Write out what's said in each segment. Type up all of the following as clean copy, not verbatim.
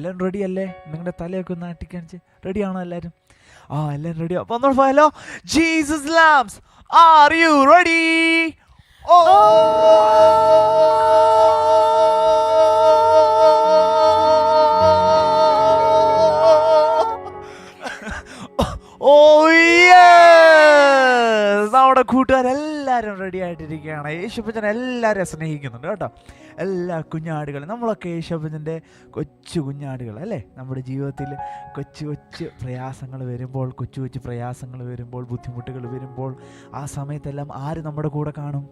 എല്ലാവരും റെഡി അല്ലേ? നിങ്ങളുടെ തലയൊക്കെ ഒന്ന് ആട്ടിക്കാണിച്ച് റെഡിയാണോ എല്ലാവരും? എല്ലാവരും റെഡിയോ? അപ്പോൾ നമ്മൾ പോയാലോ? Jesus lambs, are you ready? ഓ ഓ നമ്മുടെ കൂട്ടുകാരെല്ലാവരും റെഡി ആയിട്ടിരിക്കുകയാണ്. യേശുപ്പച്ചൻ എല്ലാവരെയും സ്നേഹിക്കുന്നുണ്ട് കേട്ടോ. എല്ലാ കുഞ്ഞാടുകളും, നമ്മളൊക്കെ യേശുപ്പച്ചൻ്റെ കൊച്ചു കുഞ്ഞാടുകൾ അല്ലേ? നമ്മുടെ ജീവിതത്തിൽ കൊച്ചു കൊച്ചു പ്രയാസങ്ങൾ വരുമ്പോൾ, ബുദ്ധിമുട്ടുകൾ വരുമ്പോൾ, ആ സമയത്തെല്ലാം ആര് നമ്മുടെ കൂടെ കാണും?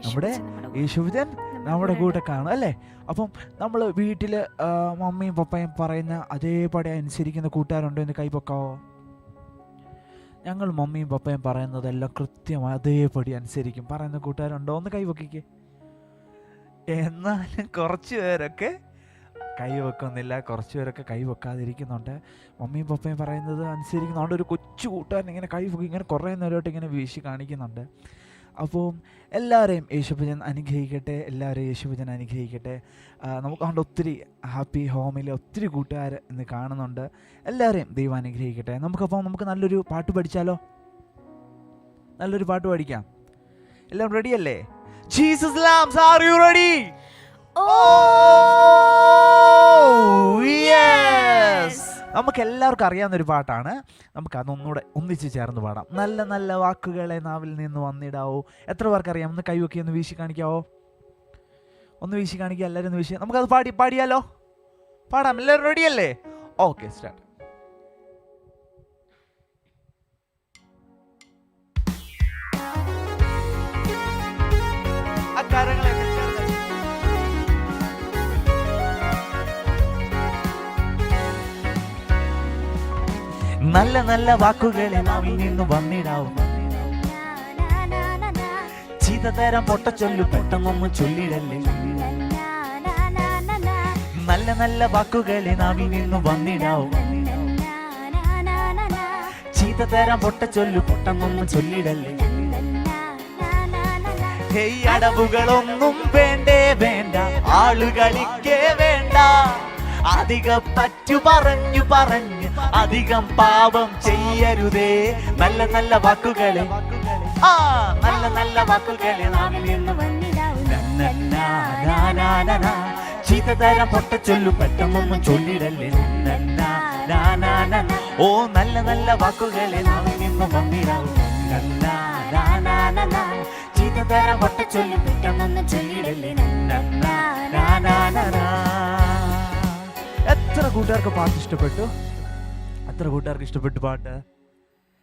നമ്മുടെ യേശുപ്പച്ചൻ നമ്മുടെ കൂടെ കാണും അല്ലേ? അപ്പം നമ്മൾ വീട്ടിൽ മമ്മിയും പപ്പയും പറയുന്ന അതേപടി അനുസരിക്കുന്ന കൂട്ടുകാരുണ്ടോ എന്ന് കൈപൊക്കാവോ? ഞങ്ങൾ മമ്മിയും പപ്പയും പറയുന്നതെല്ലാം കൃത്യമായി അതേപടി അനുസരിക്കും പറയുന്ന കൂട്ടുകാരുണ്ടോ? ഒന്ന് കൈവക്കിക്ക്. എന്നാലും കുറച്ച് പേരൊക്കെ കൈവെക്കുന്നില്ല, കുറച്ച് പേരൊക്കെ കൈവെക്കാതിരിക്കുന്നുണ്ട്. മമ്മിയും പപ്പയും പറയുന്നത് അനുസരിക്കുന്നുണ്ട്. ഒരു കൊച്ചു കൂട്ടുകാരൻ ഇങ്ങനെ കൈവെക്കും, ഇങ്ങനെ കുറേ നേരമായിട്ട് ഇങ്ങനെ വീശി കാണിക്കുന്നുണ്ട്. അപ്പോൾ എല്ലാവരെയും യേശുപ്പച്ചൻ അനുഗ്രഹിക്കട്ടെ, നമുക്ക് കണ്ട് ഒത്തിരി ഹാപ്പി ഹോമിലെ ഒത്തിരി കൂട്ടുകാർ ഇന്ന് കാണുന്നുണ്ട്. എല്ലാവരെയും ദൈവം അനുഗ്രഹിക്കട്ടെ. നമുക്ക് നല്ലൊരു പാട്ട് പഠിച്ചാലോ? നല്ലൊരു പാട്ട് പഠിക്കാം. എല്ലാവരും റെഡിയല്ലേ? Jesus lambs, are you ready? നമുക്ക് എല്ലാവർക്കും അറിയാവുന്നൊരു പാട്ടാണ്. നമുക്ക് അതൊന്നുകൂടെ ഒന്നിച്ച് ചേർന്ന് പാടാം. നല്ല നല്ല വാക്കുകളെ നാവിൽ നിന്ന് വന്നിടാവോ. എത്ര പേർക്ക് അറിയാം? ഒന്ന് കൈവക്കി ഒന്ന് വീശി കാണിക്കാവോ? ഒന്ന് വീശി കാണിക്കുക എല്ലാവരും, ഒന്ന് വീശി. നമുക്കത് പാടിയാലോ? പാടാം. എല്ലാവരും റെഡിയല്ലേ? Okay, start. നല്ല നല്ല വാക്കുകളെ നാവിൽ നിന്ന് വന്നിടാവും. ചീത്തതരം പൊട്ടച്ചൊല്ലു പെട്ടെന്നൊന്ന് ചൊല്ലിടല്ലേ. നല്ല നല്ല വാക്കുകളെ നാവിൽ നിന്ന് വന്നിടാവും. ചീത്തതരം പൊട്ടച്ചൊല്ലു പെട്ടെന്നൊന്ന് ചൊല്ലിടല്ലേ. ഹേയ്, അടവുകളൊന്നും വേണ്ട, ആളുകളിക്കേ വേണ്ട. അധികം പറ്റു പറഞ്ഞു അധികം പാപം ചെയ്യരുതേ. നല്ല നല്ല വാക്കുകളെ, നല്ല നല്ല വാക്കുകളെ നാവിൽ നിന്ന് വന്നിടാവും. ചീത്തതരം പൊട്ടച്ചൊല്ലു പെട്ടെന്നൊന്നും ചൊല്ലിടല്ലേ. ഓ നല്ല നല്ല വാക്കുകളെ നാവിൽ നിന്ന് വന്നിടാവും. ചീത്തതരം പൊട്ടച്ചൊല്ലു പെട്ടെന്നൊന്നും ചൊല്ലിടല്ലേ. എത്ര കൂട്ടുകാർക്ക് പാട്ട് ഇഷ്ടപ്പെട്ടു? എത്ര കൂട്ടുകാർക്ക് ഇഷ്ടപ്പെട്ടു പാട്ട്?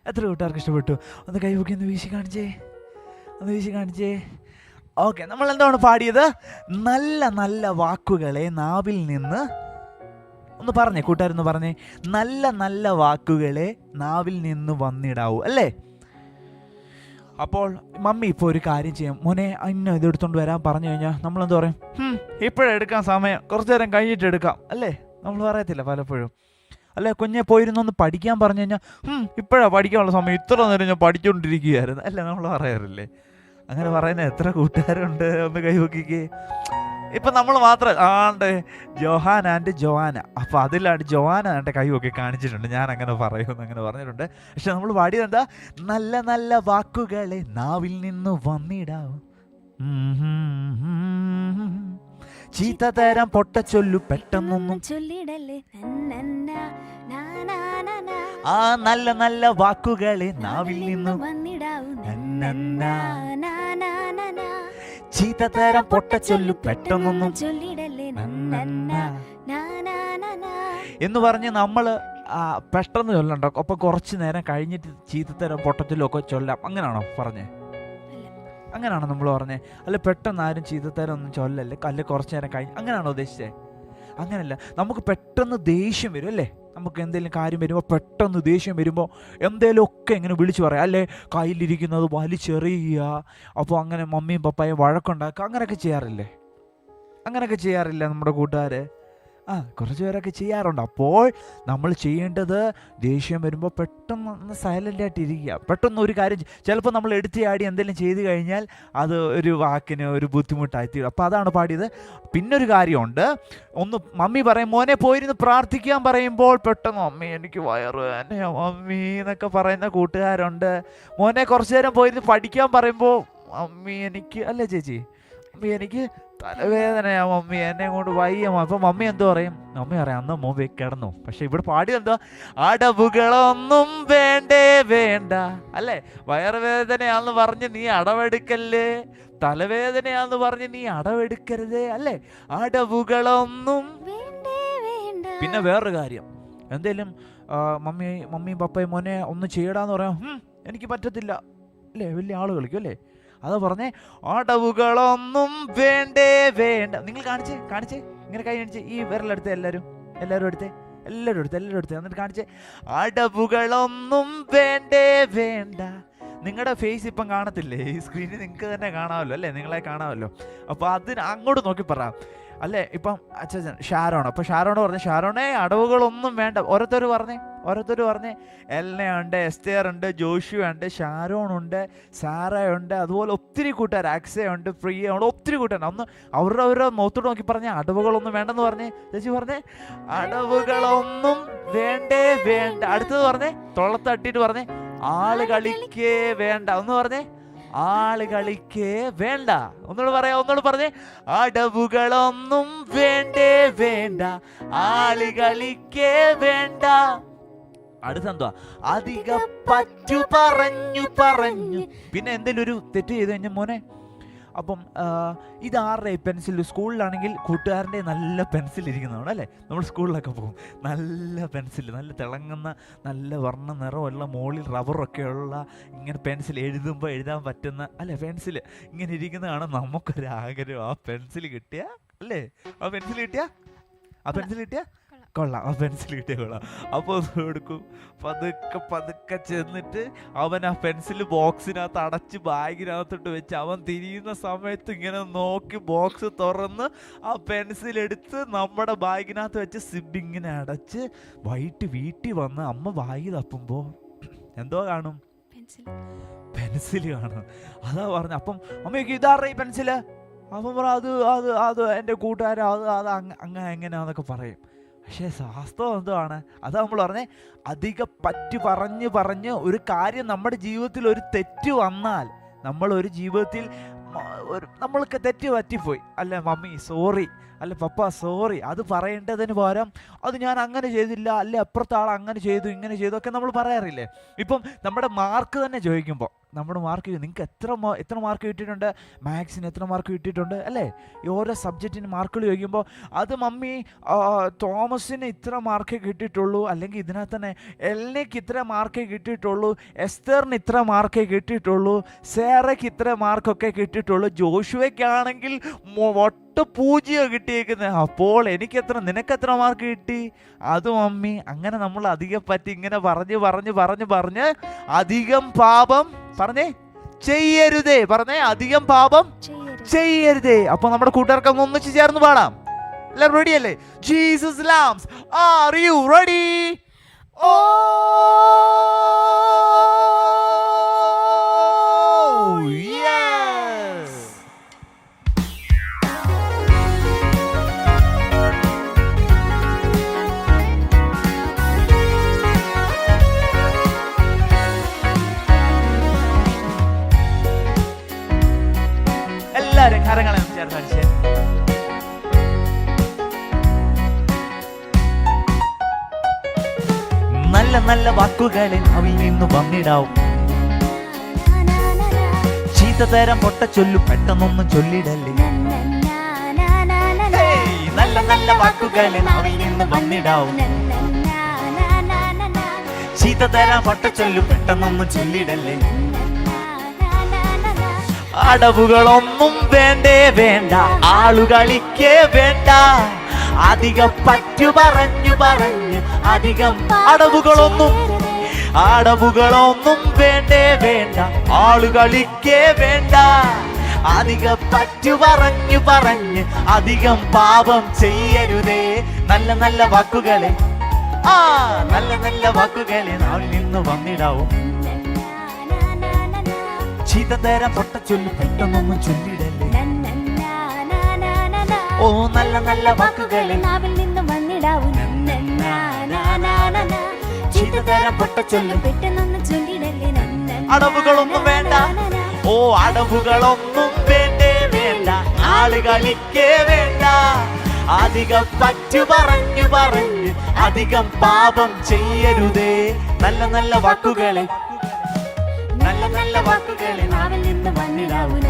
എത്ര കൂട്ടുകാർക്ക് ഇഷ്ടപ്പെട്ടു? ഒന്ന് കൈവക്കി ഒന്ന് വീശി കാണിച്ചേ. ഓക്കെ, നമ്മൾ എന്താണ് പാടിയത്? നല്ല നല്ല വാക്കുകളെ നാവിൽ നിന്ന്, ഒന്ന് പറഞ്ഞേ കൂട്ടുകാരൊന്ന് പറഞ്ഞേ, നല്ല നല്ല വാക്കുകളെ നാവിൽ നിന്ന് വന്നിടാവൂ അല്ലേ? അപ്പോൾ മമ്മി ഇപ്പോൾ ഒരു കാര്യം ചെയ്യാം, മോനെ ഇന്ന ഇതെടുത്തോണ്ട് വരാൻ പറഞ്ഞു കഴിഞ്ഞാൽ നമ്മളെന്ത് പറയും? ഇപ്പോഴെടുക്കാൻ സമയം, കുറച്ചു നേരം കഴിഞ്ഞിട്ട് എടുക്കാം അല്ലേ? നമ്മൾ പറയത്തില്ല പലപ്പോഴും അല്ലെ? കുഞ്ഞെ പോയിരുന്നൊന്ന് പഠിക്കാൻ പറഞ്ഞു കഴിഞ്ഞാൽ ഇപ്പോഴാണ് പഠിക്കാനുള്ള സമയം, ഇത്ര നേരം ഞാൻ പഠിച്ചുകൊണ്ടിരിക്കുകയായിരുന്നു അല്ലേ? നമ്മൾ പറയാറില്ലേ? അങ്ങനെ പറയുന്ന എത്ര കൂട്ടുകാരുണ്ട്? ഒന്ന് കൈവക്കിക്ക്. ഇപ്പം നമ്മൾ മാത്രം ജോഹാന ആൻഡ് ജോഹാന, അപ്പോൾ അതിലാണ് ജോഹാന എൻ്റെ കൈവക്കി കാണിച്ചിട്ടുണ്ട്. ഞാൻ അങ്ങനെ പറയുമെന്ന് അങ്ങനെ പറഞ്ഞിട്ടുണ്ട്. പക്ഷെ നമ്മൾ പാടിയത് എന്താ? നല്ല നല്ല വാക്കുകളെ നാവിൽ നിന്ന് വന്നിടാവും. ചീത്തതരം പൊട്ടച്ചൊല്ലു പെട്ടെന്നൊന്നും ചൊല്ലിടല്ലേ. നല്ല നല്ല വാക്കുകളെ നാവിൽ നിന്ന് വന്നിടാവും. ചീത്തതരം പൊട്ടച്ചൊല്ലു പെട്ടെന്നൊന്നും ചൊല്ലിടല്ലേ എന്ന് പറഞ്ഞ് നമ്മൾ പെട്ടെന്ന് ചൊല്ലണ്ടോ? അപ്പൊ കുറച്ചു നേരം കഴിഞ്ഞിട്ട് ചീത്തതരം പൊട്ടച്ചൊല്ലും ഒക്കെ ചൊല്ലാം, അങ്ങനെയാണോ പറഞ്ഞേ? അങ്ങനെയാണോ നമ്മൾ പറഞ്ഞേ? അല്ല പെട്ടെന്ന് ആരും ചീത്തത്തരം ഒന്നും ചൊല്ലല്ലേ, അല്ലെ കുറച്ചു നേരം കഴിഞ്ഞ്, അങ്ങനെയാണോ ഉദ്ദേശിച്ചത്? അങ്ങനെയല്ല. നമുക്ക് പെട്ടെന്ന് ദേഷ്യം വരും അല്ലേ? നമുക്ക് എന്തെങ്കിലും കാര്യം വരുമ്പോൾ പെട്ടെന്ന് ദേഷ്യം വരുമ്പോൾ എന്തെങ്കിലും ഒക്കെ ഇങ്ങനെ വിളിച്ചു പറയാം അല്ലേ? കയ്യിലിരിക്കുന്നത് വലിച്ചെറിയുക, അപ്പോൾ അങ്ങനെ മമ്മിയും പപ്പായും വഴക്കുണ്ടാക്കുക, അങ്ങനെയൊക്കെ ചെയ്യാറില്ലേ? നമ്മുടെ കൂട്ടുകാർ കുറച്ച് പേരൊക്കെ ചെയ്യാറുണ്ട്. അപ്പോൾ നമ്മൾ ചെയ്യേണ്ടത് ദേഷ്യം വരുമ്പോൾ പെട്ടെന്ന് സൈലൻ്റ് ആയിട്ട് ഇരിക്കുക. പെട്ടെന്ന് ഒരു കാര്യം ചിലപ്പോൾ നമ്മൾ എടുത്തിയാടി എന്തെങ്കിലും ചെയ്ത് കഴിഞ്ഞാൽ അത് ഒരു വാക്കിന് ഒരു ബുദ്ധിമുട്ടായി തീരും. അപ്പോൾ അതാണ് പാടിയത്. പിന്നൊരു കാര്യമുണ്ട്, ഒന്ന് മമ്മി പറയും മോനെ പോയിരുന്ന് പ്രാർത്ഥിക്കാൻ പറയുമ്പോൾ പെട്ടെന്ന് മമ്മി എനിക്ക് വയറ് വേദനയാ മമ്മി എന്നൊക്കെ പറയുന്ന കൂട്ടുകാരുണ്ട്. മോനെ കുറച്ചു നേരം പോയിരുന്ന് പഠിക്കാൻ പറയുമ്പോൾ മമ്മി എനിക്ക്, അല്ലേ ചേച്ചി, മമ്മി എനിക്ക് തലവേദനയാ മമ്മി, എന്നെ കൊണ്ട് വയ്യ. അപ്പം മമ്മി എന്തോ പറയും? മമ്മി പറയാം അന്ന് മോൻ കിടന്നു. പക്ഷെ ഇവിടെ പാടിയത് എന്തോ? അടവുകളൊന്നും വേണ്ടേ വേണ്ട, അല്ലേ? വയറുവേദനയാന്ന് പറഞ്ഞ് നീ അടവെടുക്കല്ലേ, തലവേദനയാന്ന് പറഞ്ഞ് നീ അടവെടുക്കരുതേ, അല്ലേ? അടവുകളൊന്നും. പിന്നെ വേറൊരു കാര്യം, എന്തേലും മമ്മിയും പപ്പയും മോനെ ഒന്ന് ചെയ്യടാന്ന് പറയാം, എനിക്ക് പറ്റത്തില്ല, അല്ലേ? വലിയ ആള് കളിക്കും, അല്ലേ? അത് പറഞ്ഞേ, അടവുകളൊന്നും വേണ്ടേ വേണ്ട. നിങ്ങൾ കാണിച്ചേ ഇങ്ങനെ കൈ കാണിച്ചേ, ഈ വിരലെടുത്ത് എല്ലാവരും എടുത്തേ, എന്നിട്ട് കാണിച്ചേ, അടവുകളൊന്നും വേണ്ടേ വേണ്ട. നിങ്ങളുടെ ഫേസ് ഇപ്പം കാണത്തില്ലേ, ഈ സ്ക്രീനിൽ നിങ്ങൾക്ക് തന്നെ കാണാമല്ലോ, അല്ലേ? നിങ്ങളെ കാണാമല്ലോ. അപ്പോൾ അതിന് അങ്ങോട്ട് നോക്കി പറ, അല്ലേ? ഇപ്പം അച്ഛൻ ഷാരോൺ, അപ്പോൾ ഷാരോണ് പറഞ്ഞേ, ഷാരോണേ അടവുകളൊന്നും വേണ്ട. ഓരോരുത്തർ പറഞ്ഞേ, എൽനയുണ്ട്, എസ്തേർ ഉണ്ട്, ജോഷു ഉണ്ട്, ഷാരോൺ ഉണ്ട്, സാറയുണ്ട്, അതുപോലെ ഒത്തിരി കൂട്ടുകാർ, അക്സയുണ്ട്, പ്രിയ ഉണ്ട്, ഒത്തിരി കൂട്ടുകാർ. ഒന്ന് അവരുടെ മുഖത്തോട് നോക്കി പറഞ്ഞേ, അടവുകളൊന്നും വേണ്ടെന്ന് പറഞ്ഞേ. ചേച്ചി പറഞ്ഞേ, അടവുകളൊന്നും വേണ്ടേ വേണ്ട. അടുത്തത് പറഞ്ഞേ, തൊള്ളത്തട്ടിട്ട് പറഞ്ഞേ, ആള് കളിക്കേ വേണ്ട. ഒന്ന് പറഞ്ഞേ, ആള് കളിക്കേ വേണ്ട. ഒന്നുകൂടെ പറഞ്ഞേ, അടവുകളൊന്നും വേണ്ടേ വേണ്ട, ആള് കളിക്കേ വേണ്ട. അടുത്തെന്തുവാ? അധിക പറ്റു പറഞ്ഞു. പിന്നെ എന്തെങ്കിലും ഒരു തെറ്റ് ചെയ്ത് കഴിഞ്ഞാൽ മോനെ, അപ്പം ഇതാരുടെ പെൻസിൽ? സ്കൂളിലാണെങ്കിൽ കൂട്ടുകാരൻ്റെ നല്ല പെൻസിൽ ഇരിക്കുന്നതാണ്, അല്ലേ? നമ്മൾ സ്കൂളിലൊക്കെ പോകും, നല്ല പെൻസിൽ, നല്ല തിളങ്ങുന്ന നല്ല വർണ്ണ നിറമുള്ള മുകളിൽ റബ്ബറൊക്കെയുള്ള ഇങ്ങനെ പെൻസിൽ എഴുതുമ്പോൾ എഴുതാൻ പറ്റുന്ന, അല്ലേ? പെൻസിൽ ഇങ്ങനെ ഇരിക്കുന്നതാണ് നമുക്കൊരാഗ്രഹം. ആ പെൻസിൽ കിട്ടിയ, അല്ലേ? ആ പെൻസിൽ കിട്ടിയ കൊള്ളാം, ആ പെൻസിൽ കിട്ടിയ കൊള്ളാം. അപ്പോൾ അത് കൊടുക്കും. പതുക്കെ ചെന്നിട്ട് അവൻ ആ പെൻസിൽ ബോക്സിനകത്ത് അടച്ച് ബാഗിനകത്തോട്ട് വെച്ച് അവൻ തിരിയുന്ന സമയത്ത് ഇങ്ങനെ നോക്കി ബോക്സ് തുറന്ന് ആ പെൻസിലെടുത്ത് നമ്മുടെ ബാഗിനകത്ത് വെച്ച് സിബ് ഇങ്ങനെ അടച്ച് വൈകിട്ട് വീട്ടിൽ വന്ന് അമ്മ ബാഗ് തപ്പുമ്പോൾ എന്തോ കാണും? പെൻസിൽ കാണും. അതാ പറഞ്ഞു. അപ്പം അമ്മയ്ക്ക് ഇതാറേ ഈ പെൻസില്? അപ്പം പറ, അത് എൻ്റെ കൂട്ടുകാരൻ, അത് അങ്ങനെ എങ്ങനെയാന്നൊക്കെ പറയും. പക്ഷേ വാസ്തവം എന്തുവാണ്? അതാ നമ്മൾ പറഞ്ഞേ, അധിക പറ്റു പറഞ്ഞ് ഒരു കാര്യം നമ്മുടെ ജീവിതത്തിൽ ഒരു തെറ്റ് വന്നാൽ, നമ്മളൊരു ജീവിതത്തിൽ നമ്മൾക്ക് തെറ്റ് പറ്റിപ്പോയി, അല്ലേ മമ്മി സോറി, അല്ല പപ്പ സോറി, അത് പറയേണ്ടതിന് പകരം അത് ഞാൻ അങ്ങനെ ചെയ്തില്ല, അല്ലെ അപ്പുറത്തെ ആൾ അങ്ങനെ ചെയ്തു ഇങ്ങനെ ചെയ്തു ഒക്കെ നമ്മൾ പറയാറില്ലേ? ഇപ്പം നമ്മുടെ മാർക്ക് തന്നെ ചോദിക്കുമ്പോൾ, നമ്മുടെ മാർക്ക് നിങ്ങൾക്ക് എത്ര മാർക്ക് കിട്ടിയിട്ടുണ്ട്, മാത്സിന് എത്ര മാർക്ക് കിട്ടിയിട്ടുണ്ട്, അല്ലേ? ഈ ഓരോ സബ്ജക്റ്റിന് മാർക്കുകൾ ചോദിക്കുമ്പോൾ അത് മമ്മി തോമസിന് ഇത്ര മാർക്കേ കിട്ടിയിട്ടുള്ളൂ, അല്ലെങ്കിൽ ഇതിനകത്ത് തന്നെ എൽനയ്ക്ക് ഇത്ര മാർക്കേ കിട്ടിയിട്ടുള്ളൂ, എസ്തറിന് ഇത്ര മാർക്കേ കിട്ടിയിട്ടുള്ളൂ, സേറയ്ക്ക് ഇത്ര മാർക്കൊക്കെ കിട്ടിയിട്ടുള്ളൂ, ജോഷുവയ്ക്കാണെങ്കിൽ 0 കിട്ടിയേക്കുന്നത്. അപ്പോൾ നിനക്കെത്ര മാർക്ക് കിട്ടി? അത് മമ്മി. അങ്ങനെ നമ്മൾ അധികം പറ്റി ഇങ്ങനെ പറഞ്ഞ് അധികം പാപം പറഞ്ഞേ ചെയ്യരുതേ, പറഞ്ഞേ അധികം പാപം ചെയ്യരുതേ. അപ്പൊ നമ്മുടെ കൂട്ടുകാർക്ക് ഒന്നിച്ച് ചേർന്ന് പാടാം. എല്ലാവരും റെഡി അല്ലേ? Jesus lambs, are you ready? ഓ കരങ്ങളെ ചേർത്ത് അടിച്ചേ. നല്ല നല്ല വാക്കുകളിൽ അവയിൽ നിന്ന് വന്നിടാവും, ചീത്തതരം പൊട്ട ചൊല്ലു പെട്ടെന്നൊന്നും ചൊല്ലിടല്ലേ. നല്ല നല്ല വാക്കുകളിൽ അവയിൽ നിന്ന് വന്നിടാവും, ചീത്തതരം പൊട്ട ചൊല്ലു പെട്ടെന്നൊന്നും ചൊല്ലിടല്ലേ. അടവുകളൊന്നും വേണ്ടേ വേണ്ട, ആളുകളിക്കേ വേണ്ട, അധിക പറ്റു പറഞ്ഞു അധികം. അടവുകളൊന്നും വേണ്ടേ വേണ്ട, ആളുകളിക്കേ വേണ്ട, അധിക പറ്റു പറഞ്ഞു അധികം പാപം ചെയ്യരുതേ. നല്ല നല്ല വാക്കുകളെ, ആ നല്ല നല്ല വാക്കുകളെ നാവിൽ നിന്ന് വന്നിടാവും. ചീത്തതരം പൊട്ടച്ചൊല്ലു പെട്ടെന്നൊന്നും ചൊല്ലിടല്ലേ. ഓ നല്ല നല്ല വാക്കുകളെ നാവിൽ നിന്ന് വന്നിടാവും. ചീത്തതരം പൊട്ടച്ചൊല്ലു പെട്ടെന്നൊന്നും ചൊല്ലിടല്ലേ. അടവുകളൊന്നും വേണ്ട, ഓ അടവുകളൊന്നും വേണ്ടേ വേണ്ട, ആളുകളിക്കേ വേണ്ട. അധികം പറ്റു പറഞ്ഞു പറഞ്ഞ് അധികം പാപം ചെയ്യരുതേ. നല്ല നല്ല വാക്കുകളെ, നല്ല നല്ല വാക്കുകളെ നാവിൽ നിന്ന് വന്നിടാവും.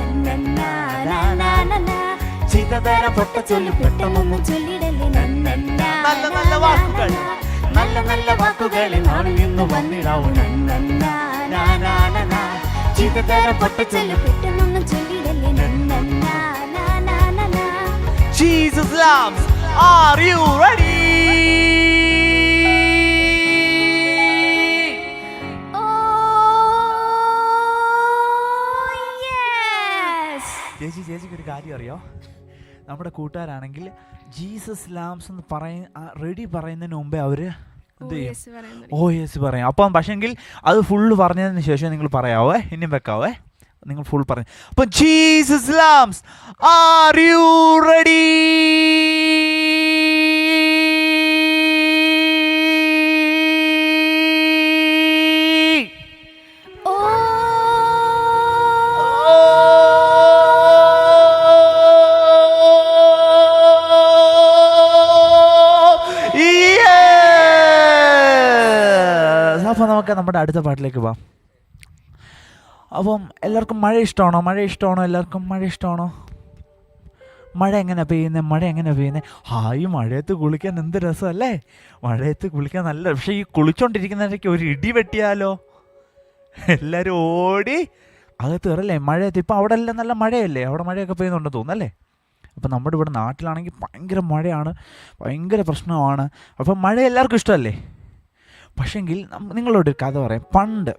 ചീത്തതരം പൊട്ടച്ചൊല്ലു പെട്ടെന്നൊന്നും ചൊല്ലിടല്ലേ. നല്ല നല്ല വാക്കുകൾ, നല്ല നല്ല വാക്കുകളെ നാവിൽ നിന്ന് വന്നിടാവും. ചീത്തതരം പൊട്ടച്ചൊല്ലു പെട്ടെന്നൊന്നും ചൊല്ലിടല്ലേ. Jesus loves. Are you ready? ചേച്ചിക്ക് ഒരു കാര്യം അറിയോ? നമ്മുടെ കൂട്ടുകാരാണെങ്കിൽ ജീസസ് ലാംസ് എന്ന് റെഡി പറയുന്നതിന് മുമ്പേ അവർ എന്ത് ചെയ്യും? ഓ യെസ് പറയും. അപ്പം പക്ഷെങ്കിൽ അത് ഫുള്ള് പറഞ്ഞതിന് ശേഷം നിങ്ങൾ പറയാവേ, ഇനിയും വെക്കാവേ, നിങ്ങൾ ഫുൾ പറഞ്ഞു. അപ്പം Jesus lambs, are you ready? അപ്പോൾ നമുക്ക് നമ്മുടെ അടുത്ത പാട്ടിലേക്ക് പോവാം. അപ്പം എല്ലാവർക്കും മഴ ഇഷ്ടമാണോ? എല്ലാവർക്കും മഴ ഇഷ്ടമാണോ? മഴ എങ്ങനെ പെയ്യുന്നത്? ഹായ്, മഴയത്ത് കുളിക്കാൻ എന്ത് രസമല്ലേ? മഴയത്ത് കുളിക്കാൻ നല്ല, പക്ഷേ ഈ കുളിച്ചോണ്ടിരിക്കുന്നതിലേക്ക് ഒരു ഇടി വെട്ടിയാലോ എല്ലാവരും ഓടി അകത്ത് കയറല്ലേ മഴയത്ത്. ഇപ്പം അവിടെ എല്ലാം നല്ല മഴയല്ലേ, അവിടെ മഴയൊക്കെ പെയ്യുന്നുണ്ടെന്ന് തോന്നുന്നല്ലേ. അപ്പം നമ്മുടെ ഇവിടെ നാട്ടിലാണെങ്കിൽ ഭയങ്കര മഴയാണ്, ഭയങ്കര പ്രശ്നമാണ്. അപ്പം മഴ എല്ലാവർക്കും ഇഷ്ടമല്ലേ? പക്ഷെങ്കിൽ നിങ്ങളോടൊരു കഥ പറയാം. പണ്ട്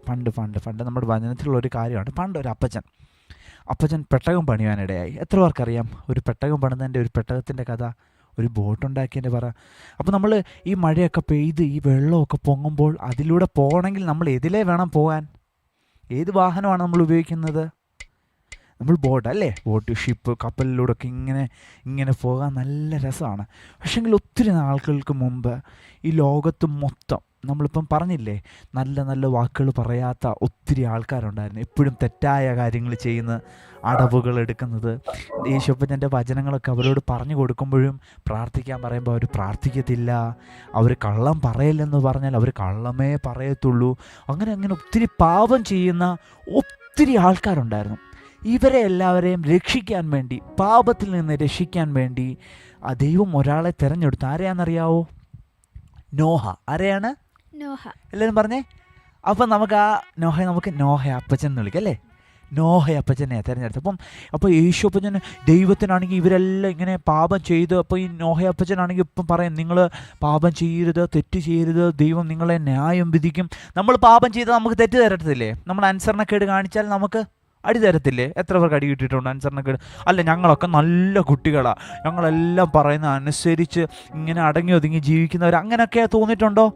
നമ്മുടെ വചനത്തിലുള്ളൊരു കാര്യമാണ്. പണ്ട് ഒരു അപ്പച്ചൻ പെട്ടകം പണിയാനിടയായി. എത്ര പേർക്കറിയാം ഒരു പെട്ടകം പണിതതിൻ്റെ, ഒരു പെട്ടകത്തിൻ്റെ കഥ, ഒരു ബോട്ടുണ്ടാക്കിയതിൻ്റെ പറ. അപ്പോൾ നമ്മൾ ഈ മഴയൊക്കെ പെയ്ത് ഈ വെള്ളമൊക്കെ പൊങ്ങുമ്പോൾ അതിലൂടെ പോകണമെങ്കിൽ നമ്മൾ ഏതിലേ വേണം പോകാൻ? ഏത് വാഹനമാണ് നമ്മൾ ഉപയോഗിക്കുന്നത്? നമ്മൾ ബോട്ട് അല്ലേ, ബോട്ട്, ഷിപ്പ്, കപ്പലിലൂടെ ഒക്കെ ഇങ്ങനെ പോകാൻ നല്ല രസമാണ്. പക്ഷെങ്കിൽ ഒത്തിരി നാളുകൾക്ക് മുമ്പ് ഈ ലോകത്ത് മൊത്തം, നമ്മളിപ്പം പറഞ്ഞില്ലേ, നല്ല നല്ല വാക്കുകൾ പറയാത്ത ഒത്തിരി ആൾക്കാരുണ്ടായിരുന്നു. എപ്പോഴും തെറ്റായ കാര്യങ്ങൾ ചെയ്യുന്ന, അടവുകൾ എടുക്കുന്നത്. യേശുപ്പൻ്റെ വചനങ്ങളൊക്കെ അവരോട് പറഞ്ഞു കൊടുക്കുമ്പോഴും പ്രാർത്ഥിക്കാൻ പറയുമ്പോൾ അവർ പ്രാർത്ഥിക്കത്തില്ല. അവർ കള്ളം പറയില്ലെന്ന് പറഞ്ഞാൽ അവർ കള്ളമേ പറയത്തുള്ളൂ. അങ്ങനെ ഒത്തിരി പാപം ചെയ്യുന്ന ഒത്തിരി ആൾക്കാരുണ്ടായിരുന്നു. ഇവരെ എല്ലാവരെയും രക്ഷിക്കാൻ വേണ്ടി, പാപത്തിൽ നിന്ന് രക്ഷിക്കാൻ വേണ്ടി ആ ദൈവം ഒരാളെ തിരഞ്ഞെടുത്തു. ആരെയാണെന്നറിയാവോ? നോഹ. ആരെയാണ്? നോഹ. എല്ലാവരും പറഞ്ഞേ. അപ്പം നമുക്ക് നോഹ അപ്പച്ചൻ എന്ന് വിളിക്കാം അല്ലേ? നോഹ അപ്പച്ചനെ തിരഞ്ഞെടുത്തു. അപ്പോൾ യേശു അപ്പച്ചന്, ദൈവത്തിനാണെങ്കിൽ ഇവരെല്ലാം ഇങ്ങനെ പാപം ചെയ്ത്, അപ്പോൾ ഈ നോഹ അപ്പച്ചനാണെങ്കിൽ ഇപ്പം പറയും, നിങ്ങൾ പാപം ചെയ്യരുത്, തെറ്റ് ചെയ്യരുത്, ദൈവം നിങ്ങളെ ന്യായം വിധിക്കും. നമ്മൾ പാപം ചെയ്താൽ നമുക്ക് തെറ്റ് തരത്തില്ലേ? നമ്മൾ അനുസരണക്കേട് കാണിച്ചാൽ നമുക്ക് അടി തരത്തില്ലേ? എത്ര പേർക്ക് അടി കിട്ടിയിട്ടുണ്ട് അനുസരണക്കേട്? അല്ല, ഞങ്ങളൊക്കെ നല്ല കുട്ടികളാണ്, ഞങ്ങളെല്ലാം പറയുന്ന അനുസരിച്ച് ഇങ്ങനെ അടങ്ങി ഒതുങ്ങി ജീവിക്കുന്നവർ, അങ്ങനെയൊക്കെ തോന്നിയിട്ടുണ്ടോ?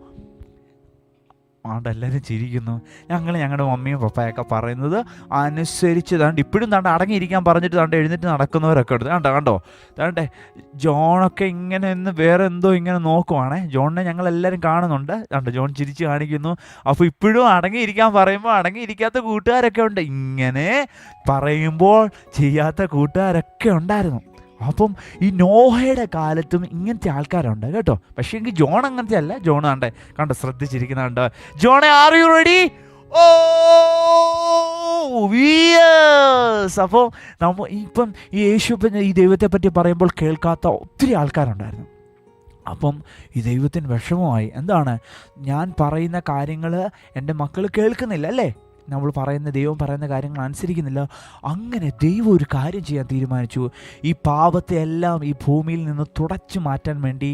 എല്ലാവരും ചിരിക്കുന്നു. ഞങ്ങളുടെ മമ്മിയും പപ്പയൊക്കെ പറയുന്നത് അനുസരിച്ച് ഇപ്പോഴും അടങ്ങിയിരിക്കാൻ പറഞ്ഞിട്ട് എഴുന്നേറ്റ് നടക്കുന്നവരൊക്കെ ഉണ്ട്. കണ്ടോ ജോണൊക്കെ ഇങ്ങനെ വേറെ എന്തോ ഇങ്ങനെ നോക്കുവാണേ. ജോണിനെ ഞങ്ങളെല്ലാവരും കാണുന്നുണ്ട്. ജോൺ ചിരിച്ച് കാണിക്കുന്നു. അപ്പോൾ ഇപ്പോഴും അടങ്ങിയിരിക്കാൻ പറയുമ്പോൾ അടങ്ങിയിരിക്കാത്ത കൂട്ടുകാരൊക്കെ ഉണ്ട്. ഇങ്ങനെ പറയുമ്പോൾ ചെയ്യാത്ത കൂട്ടുകാരൊക്കെ ഉണ്ടായിരുന്നു. അപ്പം ഈ നോഹയുടെ കാലത്തും ഇങ്ങനത്തെ ആൾക്കാരുണ്ട് കേട്ടോ. പക്ഷേ എങ്കിൽ ജോൺ അങ്ങനത്തെ അല്ല. ജോൺ കണ്ടോ ശ്രദ്ധിച്ചിരിക്കുന്നുണ്ട്. ജോണെ, ആർ യു റെഡി? ഓ യെസ്. അപ്പോൾ ഇപ്പം ഈ യേശുപ്പൻ ഈ ദൈവത്തെ പറ്റി പറയുമ്പോൾ കേൾക്കാത്ത ഒത്തിരി ആൾക്കാരുണ്ടായിരുന്നു. അപ്പം ഈ ദൈവത്തിന് വിഷമമായി. എന്താണ്, ഞാൻ പറയുന്ന കാര്യങ്ങൾ എൻ്റെ മക്കൾ കേൾക്കുന്നില്ല അല്ലേ? നമ്മൾ ദൈവം പറയുന്ന കാര്യങ്ങൾ അനുസരിക്കുന്നില്ല. അങ്ങനെ ദൈവം ഒരു കാര്യം ചെയ്യാൻ തീരുമാനിച്ചു. ഈ പാപത്തെ എല്ലാം ഈ ഭൂമിയിൽ നിന്ന് തുടച്ചു മാറ്റാൻ വേണ്ടി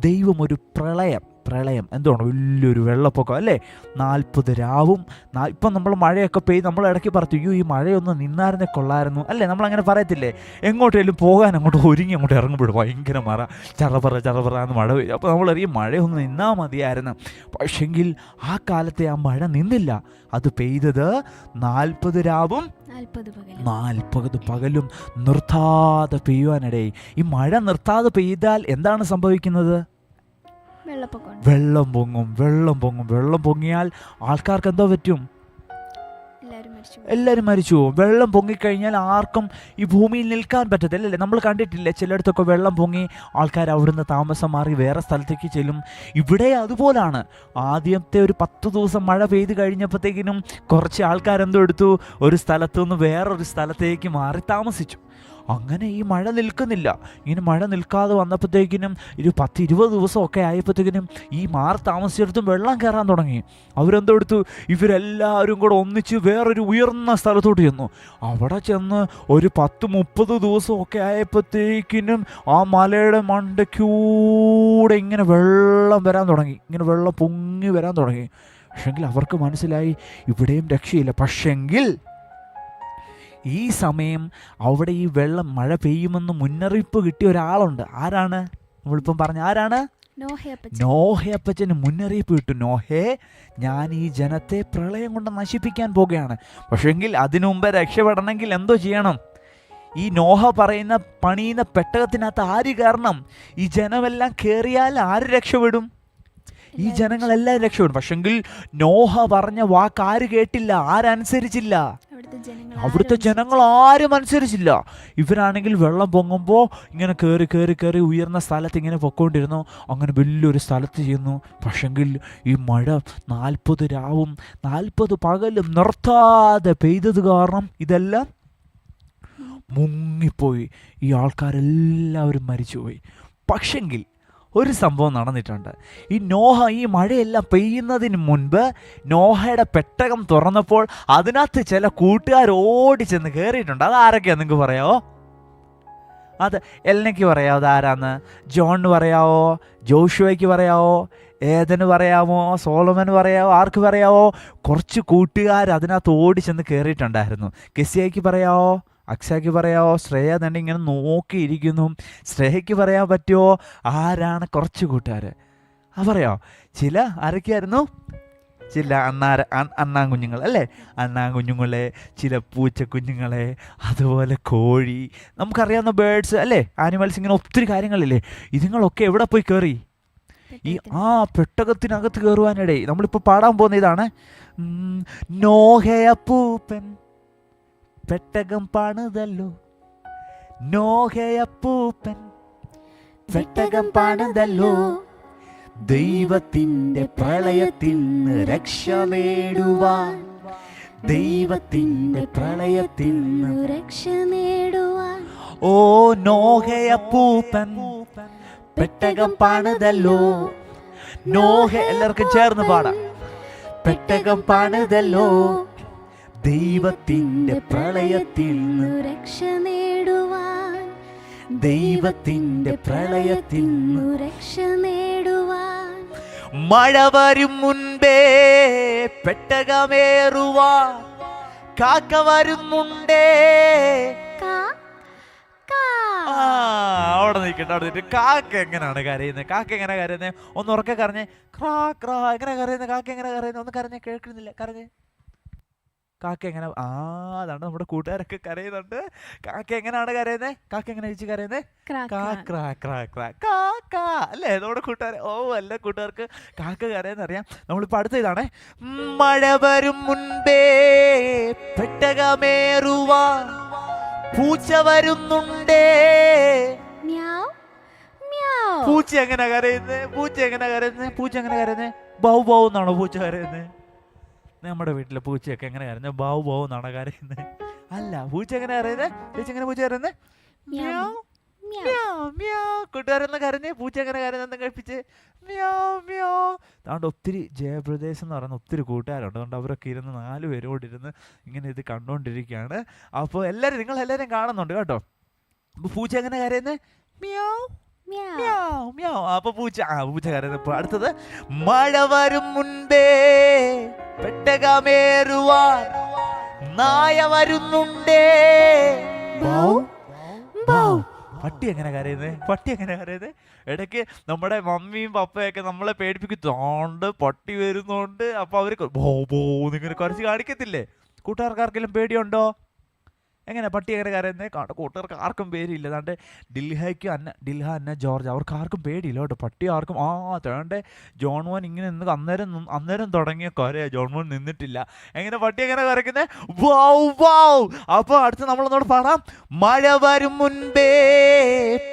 ദൈവം ഒരു പ്രളയം പ്രളയം. എന്തുകൊണ്ട്? വലിയൊരു വെള്ളപ്പൊക്കം അല്ലേ? 40 രാവും. ഇപ്പം നമ്മൾ മഴയൊക്കെ പെയ്ത് നമ്മൾ ഇടയ്ക്ക് പറഞ്ഞു, അയ്യോ ഈ മഴയൊന്ന് നിന്നായിരുന്നേ കൊള്ളായിരുന്നു അല്ലേ? നമ്മളങ്ങനെ പറയത്തില്ലേ? എങ്ങോട്ടേലും പോകാൻ അങ്ങോട്ട് ഒരുങ്ങി അങ്ങോട്ട് ഇറങ്ങുമ്പോഴും ഭയങ്കര മഴ, ചറപറ എന്ന് മഴ പെയ്യും. അപ്പോൾ നമ്മളറിയും മഴയൊന്ന് നിന്നാൽ മതിയായിരുന്നു. പക്ഷെങ്കിൽ ആ കാലത്തെ ആ മഴ നിന്നില്ല. അത് പെയ്തത് 40 രാവും 40 പകലും നിർത്താതെ പെയ്യുവാനിടയിൽ. ഈ മഴ നിർത്താതെ പെയ്താൽ എന്താണ് സംഭവിക്കുന്നത്? വെള്ളം പൊങ്ങും. വെള്ളം പൊങ്ങിയാൽ ആൾക്കാർക്ക് എന്തോ പറ്റും? എല്ലാവരും മരിച്ചു പോകും. വെള്ളം പൊങ്ങിക്കഴിഞ്ഞാൽ ആർക്കും ഈ ഭൂമിയിൽ നിൽക്കാൻ പറ്റത്തില്ല അല്ലേ? നമ്മൾ കണ്ടിട്ടില്ലേ ചിലയിടത്തൊക്കെ വെള്ളം പൊങ്ങി ആൾക്കാർ അവിടുന്ന് താമസം മാറി വേറെ സ്ഥലത്തേക്ക് ചെല്ലും. ഇവിടെ അതുപോലാണ്. ആദ്യത്തെ ഒരു 10 ദിവസം മഴ പെയ്ത് കഴിഞ്ഞപ്പോഴത്തേക്കിനും കുറച്ച് ആൾക്കാരെന്തോ എടുത്തു, ഒരു സ്ഥലത്തു നിന്ന് വേറൊരു സ്ഥലത്തേക്ക് മാറി താമസിച്ചു. അങ്ങനെ ഈ മഴ നിൽക്കുന്നില്ല. ഇങ്ങനെ മഴ നിൽക്കാതെ വന്നപ്പോഴത്തേക്കിനും ഒരു 10-20 ദിവസമൊക്കെ ആയപ്പോഴത്തേക്കിനും ഈ മാറി താമസിച്ചിടത്തും വെള്ളം കയറാൻ തുടങ്ങി. അവരെന്തോ എടുത്തു, ഇവരെല്ലാവരും കൂടെ ഒന്നിച്ച് വേറൊരു ഉയർന്ന സ്ഥലത്തോട്ട് ചെന്നു. അവിടെ ചെന്ന് ഒരു 10-30 ദിവസമൊക്കെ ആയപ്പോഴത്തേക്കിനും ആ മലയുടെ മണ്ടയ്ക്കൂടെ ഇങ്ങനെ വെള്ളം വരാൻ തുടങ്ങി, ഇങ്ങനെ വെള്ളം പൊങ്ങി വരാൻ തുടങ്ങി. പക്ഷെങ്കിൽ അവർക്ക് മനസ്സിലായി ഇവിടെയും രക്ഷയില്ല. പക്ഷെങ്കിൽ ഈ സമയം അവിടെ ഈ വെള്ളം മഴ പെയ്യുമെന്ന് മുന്നറിയിപ്പ് കിട്ടിയ ഒരാളുണ്ട്. ആരാണ്? നമ്മളിപ്പം പറഞ്ഞ ആരാണ്? നോഹയപ്പച്ചന് മുന്നറിയിപ്പ് കിട്ടും. നോഹേ, ഞാൻ ഈ ജനത്തെ പ്രളയം കൊണ്ട് നശിപ്പിക്കാൻ പോകുകയാണ്. പക്ഷെങ്കിൽ അതിനു മുമ്പ് രക്ഷപ്പെടണമെങ്കിൽ എന്തോ ചെയ്യണം? ഈ നോഹ പണിയുന്ന പെട്ടകത്തിനകത്ത് ആര് കയറണം? ഈ ജനമെല്ലാം കയറിയാൽ ആര് രക്ഷപ്പെടും? ഈ ജനങ്ങളെല്ലാം രക്ഷപ്പെടും. പക്ഷെങ്കിൽ നോഹ പറഞ്ഞ വാക്ക് ആര് കേട്ടില്ല? ആരനുസരിച്ചില്ല? അവിടുത്തെ ജനങ്ങൾ ആരും അനുസരിച്ചില്ല. ഇവരാണെങ്കിൽ വെള്ളം പൊങ്ങുമ്പോൾ ഇങ്ങനെ കയറി ഉയർന്ന സ്ഥലത്ത് ഇങ്ങനെ പൊക്കോണ്ടിരുന്നു. അങ്ങനെ വലിയൊരു സ്ഥലത്ത് ചെയ്യുന്നു. പക്ഷെങ്കിൽ ഈ മഴ 40 രാവും 40 പകലും നിർത്താതെ പെയ്തത് കാരണം ഇതെല്ലാം മുങ്ങിപ്പോയി. ഈ ആൾക്കാരെല്ലാവരും മരിച്ചുപോയി. പക്ഷെങ്കിൽ ഒരു സംഭവം നടന്നിട്ടുണ്ട്. ഈ നോഹ ഈ മഴയെല്ലാം പെയ്യുന്നതിന് മുൻപ് നോഹയുടെ പെട്ടകം തുറന്നപ്പോൾ അതിനകത്ത് ചില കൂട്ടുകാർ ഓടി ചെന്ന് കയറിയിട്ടുണ്ട്. അത് ആരൊക്കെയാണ് നിങ്ങൾക്ക് പറയാമോ? അത് എൽനയ്ക്ക് പറയാമോ? അത് ആരാന്ന്? ജോണിന് പറയാമോ? ജോഷുവയ്ക്ക് പറയാമോ? ഏതന് പറയാമോ? സോളമന് പറയാമോ? ആർക്ക് പറയാമോ? കുറച്ച് കൂട്ടുകാർ അതിനകത്ത് ഓടി ചെന്ന് കയറിയിട്ടുണ്ടായിരുന്നു. കെസിയയ്ക്ക് പറയാമോ? അക്ഷയ്ക്ക് പറയാമോ? ശ്രേയ തന്നെ ഇങ്ങനെ നോക്കിയിരിക്കുന്നു. ശ്രേയയ്ക്ക് പറയാൻ പറ്റുമോ? ആരാണ് കുറച്ച് കൂട്ടുകാർ? പറയാമോ? ചില ആരൊക്കെയായിരുന്നു? ചില അണ്ണാങ്കുഞ്ഞുങ്ങൾ അല്ലേ? അണ്ണാങ്കുഞ്ഞുങ്ങളെ, ചില പൂച്ചക്കുഞ്ഞുങ്ങളെ, അതുപോലെ കോഴി, നമുക്കറിയാവുന്ന ബേഡ്സ് അല്ലേ, ആനിമൽസ്, ഇങ്ങനെ ഒത്തിരി കാര്യങ്ങളില്ലേ. ഇതുങ്ങളൊക്കെ എവിടെ പോയി കയറി? ഈ പെട്ടകത്തിനകത്ത് കയറുവാനിടയിൽ നമ്മളിപ്പോൾ പാടാൻ പോകുന്ന ഇതാണ്. നോഹയപ്പൂപ്പൻ പെട്ടകം പണിതല്ലോ, നോഹയപ്പൂപ്പൻ പെട്ടകം പണിതല്ലോ, ദൈവത്തിന്റെ പ്രളയത്തിൽ നിന്ന് രക്ഷ നേടുവാൻ, ദൈവത്തിന്റെ പ്രളയത്തിൽ നിന്ന് രക്ഷ നേടുവാൻ. ഓ നോഹയപ്പൂപ്പൻ പെട്ടകം പണിതല്ലോ, നോഹ, എല്ലാവർക്കും ചേർന്ന് പാടാം. പെട്ടകം പണിതല്ലോ, ദൈവത്തിന്റെ പ്രളയത്തിൽ നിന്ന് രക്ഷ നേടുവാൻ, ദൈവത്തിന്റെ പ്രളയത്തിൽ നിന്ന് രക്ഷ നേടുവാൻ. മഴ വരും മുൻപേ പെട്ടകമേറുവാൻ, കാക്ക വരുന്നുണ്ടേ. അവിടെ നിൽക്കട്ടെ, അവിടെ നിൽക്കട്ടെ. കാക്ക എങ്ങനെയാണ് കരയുന്നത്? കാക്ക എങ്ങനെ കരയുന്നത്? ഒന്ന് ഉറക്കെ കരഞ്ഞേ. ക്രാ ക്രാ എങ്ങനെ കരയുന്നത്? കാക്ക എങ്ങനെ കരയുന്നത്? ഒന്ന് കരഞ്ഞേ, കേൾക്കുന്നില്ല, കരഞ്ഞേ. കാക്ക എങ്ങനെ? അതാണ് നമ്മുടെ കൂട്ടുകാരൊക്കെ കരയുന്നുണ്ട്. കാക്ക എങ്ങനെയാണ് കരയുന്നത്? കാക്ക എങ്ങനെ ചേച്ചി കരയുന്നത്? കാക്ക അല്ലേ നമ്മുടെ കൂട്ടുകാർ? എല്ലാ കൂട്ടുകാർക്ക് കാക്ക കരയെന്നറിയാം. നമ്മളിപ്പോൾ അടുത്ത ഇതാണേ. മഴ വരും മുൻപേ പെട്ടകമേറുവാൻ, പൂച്ച വരുന്നുണ്ടേ. പൂച്ച എങ്ങനെ കരയുന്നത്? പൂച്ച എങ്ങനെ കരയുന്നത്? പൂച്ച എങ്ങനെ കരയുന്നത്? ബൗ ബൗ എന്നാണോ പൂച്ച കരയുന്നത്? നമ്മുടെ വീട്ടിലെ പൂച്ചയൊക്കെ എങ്ങനെ കരയുന്നത്? ബൗ ബൗ എന്നാണോ കരയുന്നത്? അല്ല, പൂച്ച എങ്ങനെ കരയുന്നത്? ചേച്ചി എങ്ങനെ പൂച്ച കരയുന്നത്? കൂട്ടുകാരെന്ന് കരഞ്ഞ് പൂച്ച എങ്ങനെ കരയുന്നത് കഴിപ്പിച്ച് അതുകൊണ്ട് ഒത്തിരി ജയപ്രദേശ് എന്ന് പറയുന്ന ഒത്തിരി കൂട്ടുകാരുണ്ട്. അതുകൊണ്ട് അവരൊക്കെ ഇരുന്ന് 4 പേരോട് ഇരുന്ന് ഇങ്ങനെ ഇത് കണ്ടുകൊണ്ടിരിക്കുകയാണ്. അപ്പോൾ നിങ്ങളെല്ലാവരും കാണുന്നുണ്ട് കേട്ടോ. അപ്പോൾ പൂച്ച എങ്ങനെ കരയുന്നത്? മ്യാവ് മ്യാവ് മ്യാവ്. അപ്പൊ പൂച്ച കരയുന്നപ്പോ അടുത്തത് മഴ വരും മുൻപേ പെട്ടകമേറുവാൻ നായ വരുന്നുണ്ടേ. പട്ടി എങ്ങനെ കരയുന്നത്? ഇടയ്ക്ക് നമ്മുടെ മമ്മിയും പപ്പയൊക്കെ നമ്മളെ പേടിപ്പിക്കുന്നുണ്ട്, പട്ടി വരുന്നുണ്ട്. അപ്പൊ അവര് ഇങ്ങനെ കുറച്ച് കാണിക്കത്തില്ലേ? കൂട്ടുകാർക്കാർക്കെല്ലാം പേടിയുണ്ടോ? എങ്ങനെ പട്ടി എങ്ങനെ കരയുന്നത്? കൂട്ടുകാർക്ക് ആർക്കും പേടിയില്ല. അതാണ്ട് ഡിൽഹ അന്ന ജോർജ് അവർക്ക് ആർക്കും പേടിയില്ല കേട്ടോ. പട്ടി ആർക്കും തേണ്ടേ ജോൺ മോൻ ഇങ്ങനെ നിന്ന് അന്നേരം തുടങ്ങിയ കരയാ. ജോൺ മോൻ നിന്നിട്ടില്ല. എങ്ങനെ പട്ടി എങ്ങനെ കരയ്ക്കുന്നത്? അപ്പൊ അടുത്ത് നമ്മളൊന്നോട് പാടാം. മഴ വരും മുൻപേ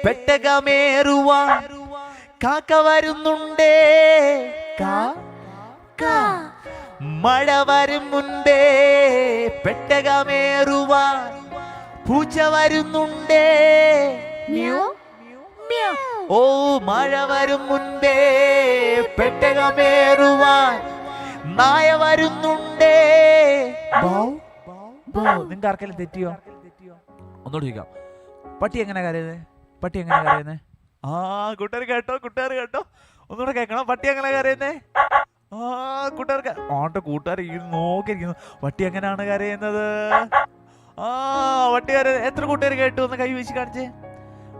പെട്ടകമേറുവാൻ കാക്ക വരുന്നുണ്ടേ. മഴ വരും മുൻപേ പെട്ടകമേറുവാൻ പൂച്ച വരുന്നുണ്ടേ. ഓ മഴ വരും മുൻപേ പെട്ടകമേറുവാൻ നായ വരുന്നുണ്ടേ. നിങ്ങൾക്ക് ആർക്കെങ്കിലും തെറ്റിയോ? ഒന്നോട് ചോദിക്കാം. പട്ടി എങ്ങനെ കരയുന്നത്? കൂട്ടുകാർ കേട്ടോ? ഒന്നുകൂടെ കേൾക്കണം. പട്ടി എങ്ങനെ കരയുന്നേ? കൂട്ടുകാർ ഈ നോക്കിയിരിക്കുന്നു. പട്ടി എങ്ങനെയാണ് കരയുന്നത്? എത്ര കൂട്ടുകാർ കേട്ടു? ഒന്ന് കൈ വീശി കാണിച്ചേ.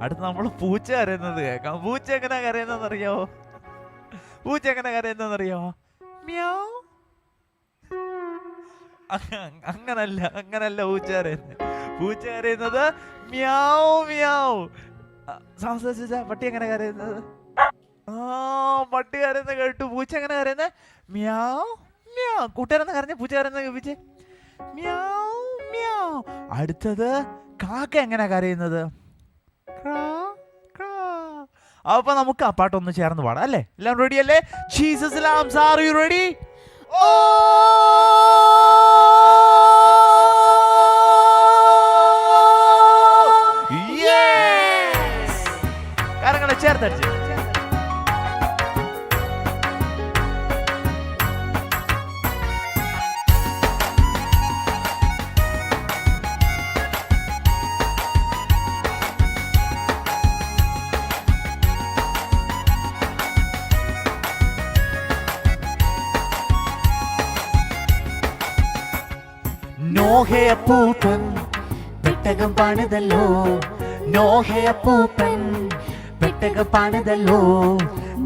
അടുത്ത് നമ്മൾ പൂച്ച കരയുന്നത് കേൾക്കാം. പൂച്ച എങ്ങനെ കരയുന്നറിയോ? മ്യാവ്. അങ്ങനല്ല പൂച്ച കരയുന്നത് മ്യാവ് മ്യാവ്. പട്ടി എങ്ങനെ കരയുന്നത്? പട്ടി കരയുന്ന കേട്ടു. പൂച്ച എങ്ങനെ കരയുന്നത്? മ്യാവ് മ്യാവ്. കൂട്ടുകാരെന്ന് കരഞ്ഞ പൂച്ച കരയുന്ന കേൾപ്പിച്ചേ. മ്യാവ് മ്യാവ്. അടുത്തത് കാക്ക എങ്ങനെ കരയുന്നത്? അപ്പൊ നമുക്ക് ആ പാട്ടൊന്ന് ചേർന്ന് പാടാം അല്ലേ? എല്ലാം റെഡി അല്ലേ? Jesus lambs are you ready? കരങ്ങളെ ചേർത്തടിച്ച് നോഹയപ്പൂപ്പൻ പെട്ടകം പണിതല്ലോ. നോഹയപ്പൂപ്പൻ പെട്ടകം പണിതല്ലോ.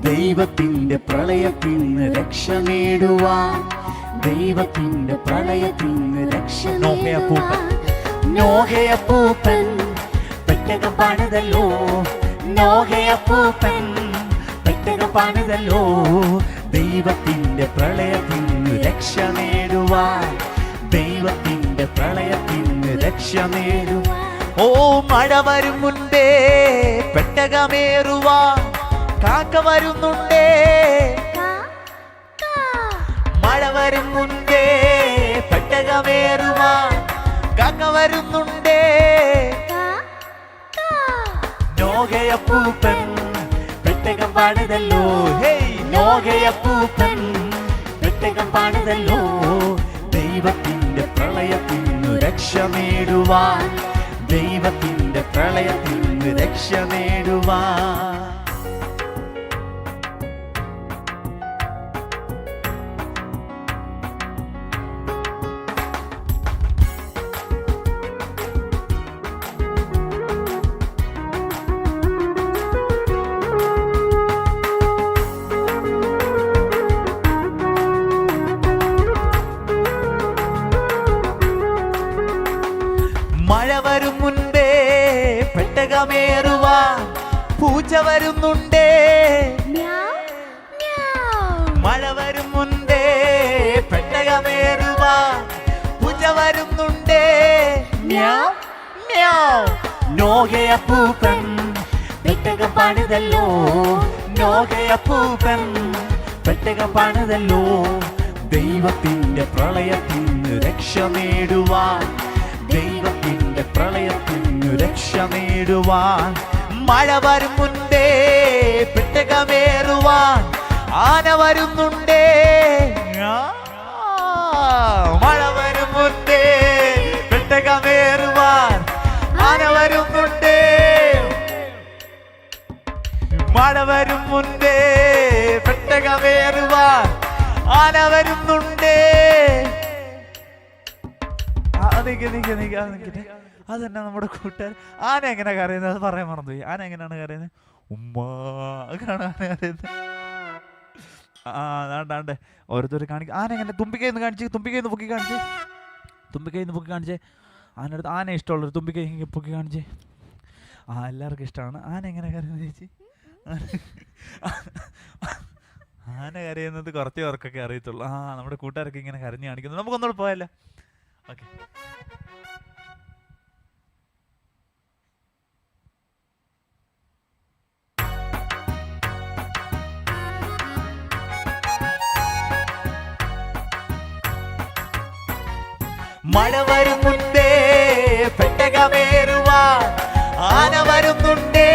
ദൈവത്തിന്റെ പ്രളയത്തിന് രക്ഷ നേടുവാൻ. ദൈവത്തിന്റെ പ്രളയത്തിന് രക്ഷ. നോഹയപ്പൂപ്പൻ പെട്ടകം പണിതല്ലോ. നോഹയപ്പൂപ്പൻ പെട്ടകം പണിതല്ലോ. ദൈവത്തിന്റെ പ്രളയത്തിന് രക്ഷ നേടുവാൻ. ദൈവത്തിന്റെ പ്രളയത്തിന് രക്ഷ നേടുവാൻ. ഓ മഴ വരും മുൻപേ പെട്ടകമേറുവാൻ കാക്ക വരുന്നുണ്ടേ. മഴ വരും മുൻപേ പെട്ടകമേറുവാൻ കാക്ക വരുന്നുണ്ടേ. നോഹയപ്പൂപ്പൻ പെട്ടകം പണിതല്ലോ. നോഹയപ്പൂപ്പൻ പെട്ടകം പണിതല്ലോ. ദൈവത്തിന്റെ പ്രളയത്തിന് രക്ഷ നേടുവാൻ. ദൈവത്തിന്റെ പ്രളയത്തിന് രക്ഷ നേടുവാൻ. മഴ വരും മുൻപേ പെട്ടകമേറുവാൻ പൂച്ച വരുന്നുണ്ടേ. മഴ വരും മുൻപേ പെട്ടകമേറുവാൻ പൂച്ച വരുന്നുണ്ടേ. നോഹയപ്പൂപ്പൻ പെട്ടകം പണിതല്ലോ. നോഹയപ്പൂപ്പൻ പെട്ടകം പണിതല്ലോ. ദൈവത്തിന്റെ പ്രളയത്തിന് രക്ഷ നേടുവാൻ. ദൈവത്തിന്റെ പ്രളയത്തിന് രക്ഷ നേടുവാൻ. മഴ വരും മുൻപേ പെട്ടകമേറുവാൻ ആന വരുന്നുണ്ടേ. മഴ വരും മുൻപേ പെട്ടകമേറുവാൻ ആന വരുന്നുണ്ടേ. മഴ വരും മുൻപേ പെട്ടകമേറുവാൻ ആന വരുന്നുണ്ടേ. അതന്നെ നമ്മുടെ കൂട്ടുകാർ. ആന എങ്ങനെ കരയുന്നത്? അത് പറയാൻ മറന്നുപോയി. ആന എങ്ങനെയാണ് കരയുന്നത്? ഉമ്മാ ആന കരയുന്നത്. അതാണ്ട് ഓരോരുത്തർ കാണിക്കും. ആന എങ്ങനെ തുമ്പിക്കൈന്ന് കാണിച്ച്, തുമ്പിക്കൈന്ന് പൊക്കി കാണിച്ച്, തുമ്പിക്കൈന്ന് പൊക്കി കാണിച്ചേ. ആനടുത്ത് ആന ഇഷ്ടമുള്ളൊരു തുമ്പിക്കൈ പൊക്കി കാണിച്ചേ. എല്ലാവർക്കും ഇഷ്ടമാണ്. ആന എങ്ങനെ കരയുന്നത് ചേച്ചി? ആന കരയുന്നത് കുറച്ച് പേർക്കൊക്കെ അറിയത്തുള്ളൂ. നമ്മുടെ കൂട്ടുകാരൊക്കെ ഇങ്ങനെ കരഞ്ഞു കാണിക്കുന്നു. നമുക്കൊന്നുകൂടെ പോയല്ലോ. ഓക്കെ, മഴ വരും മുൻപേ പെട്ടകമേറുവാൻ ആന വരുന്നുണ്ടേ.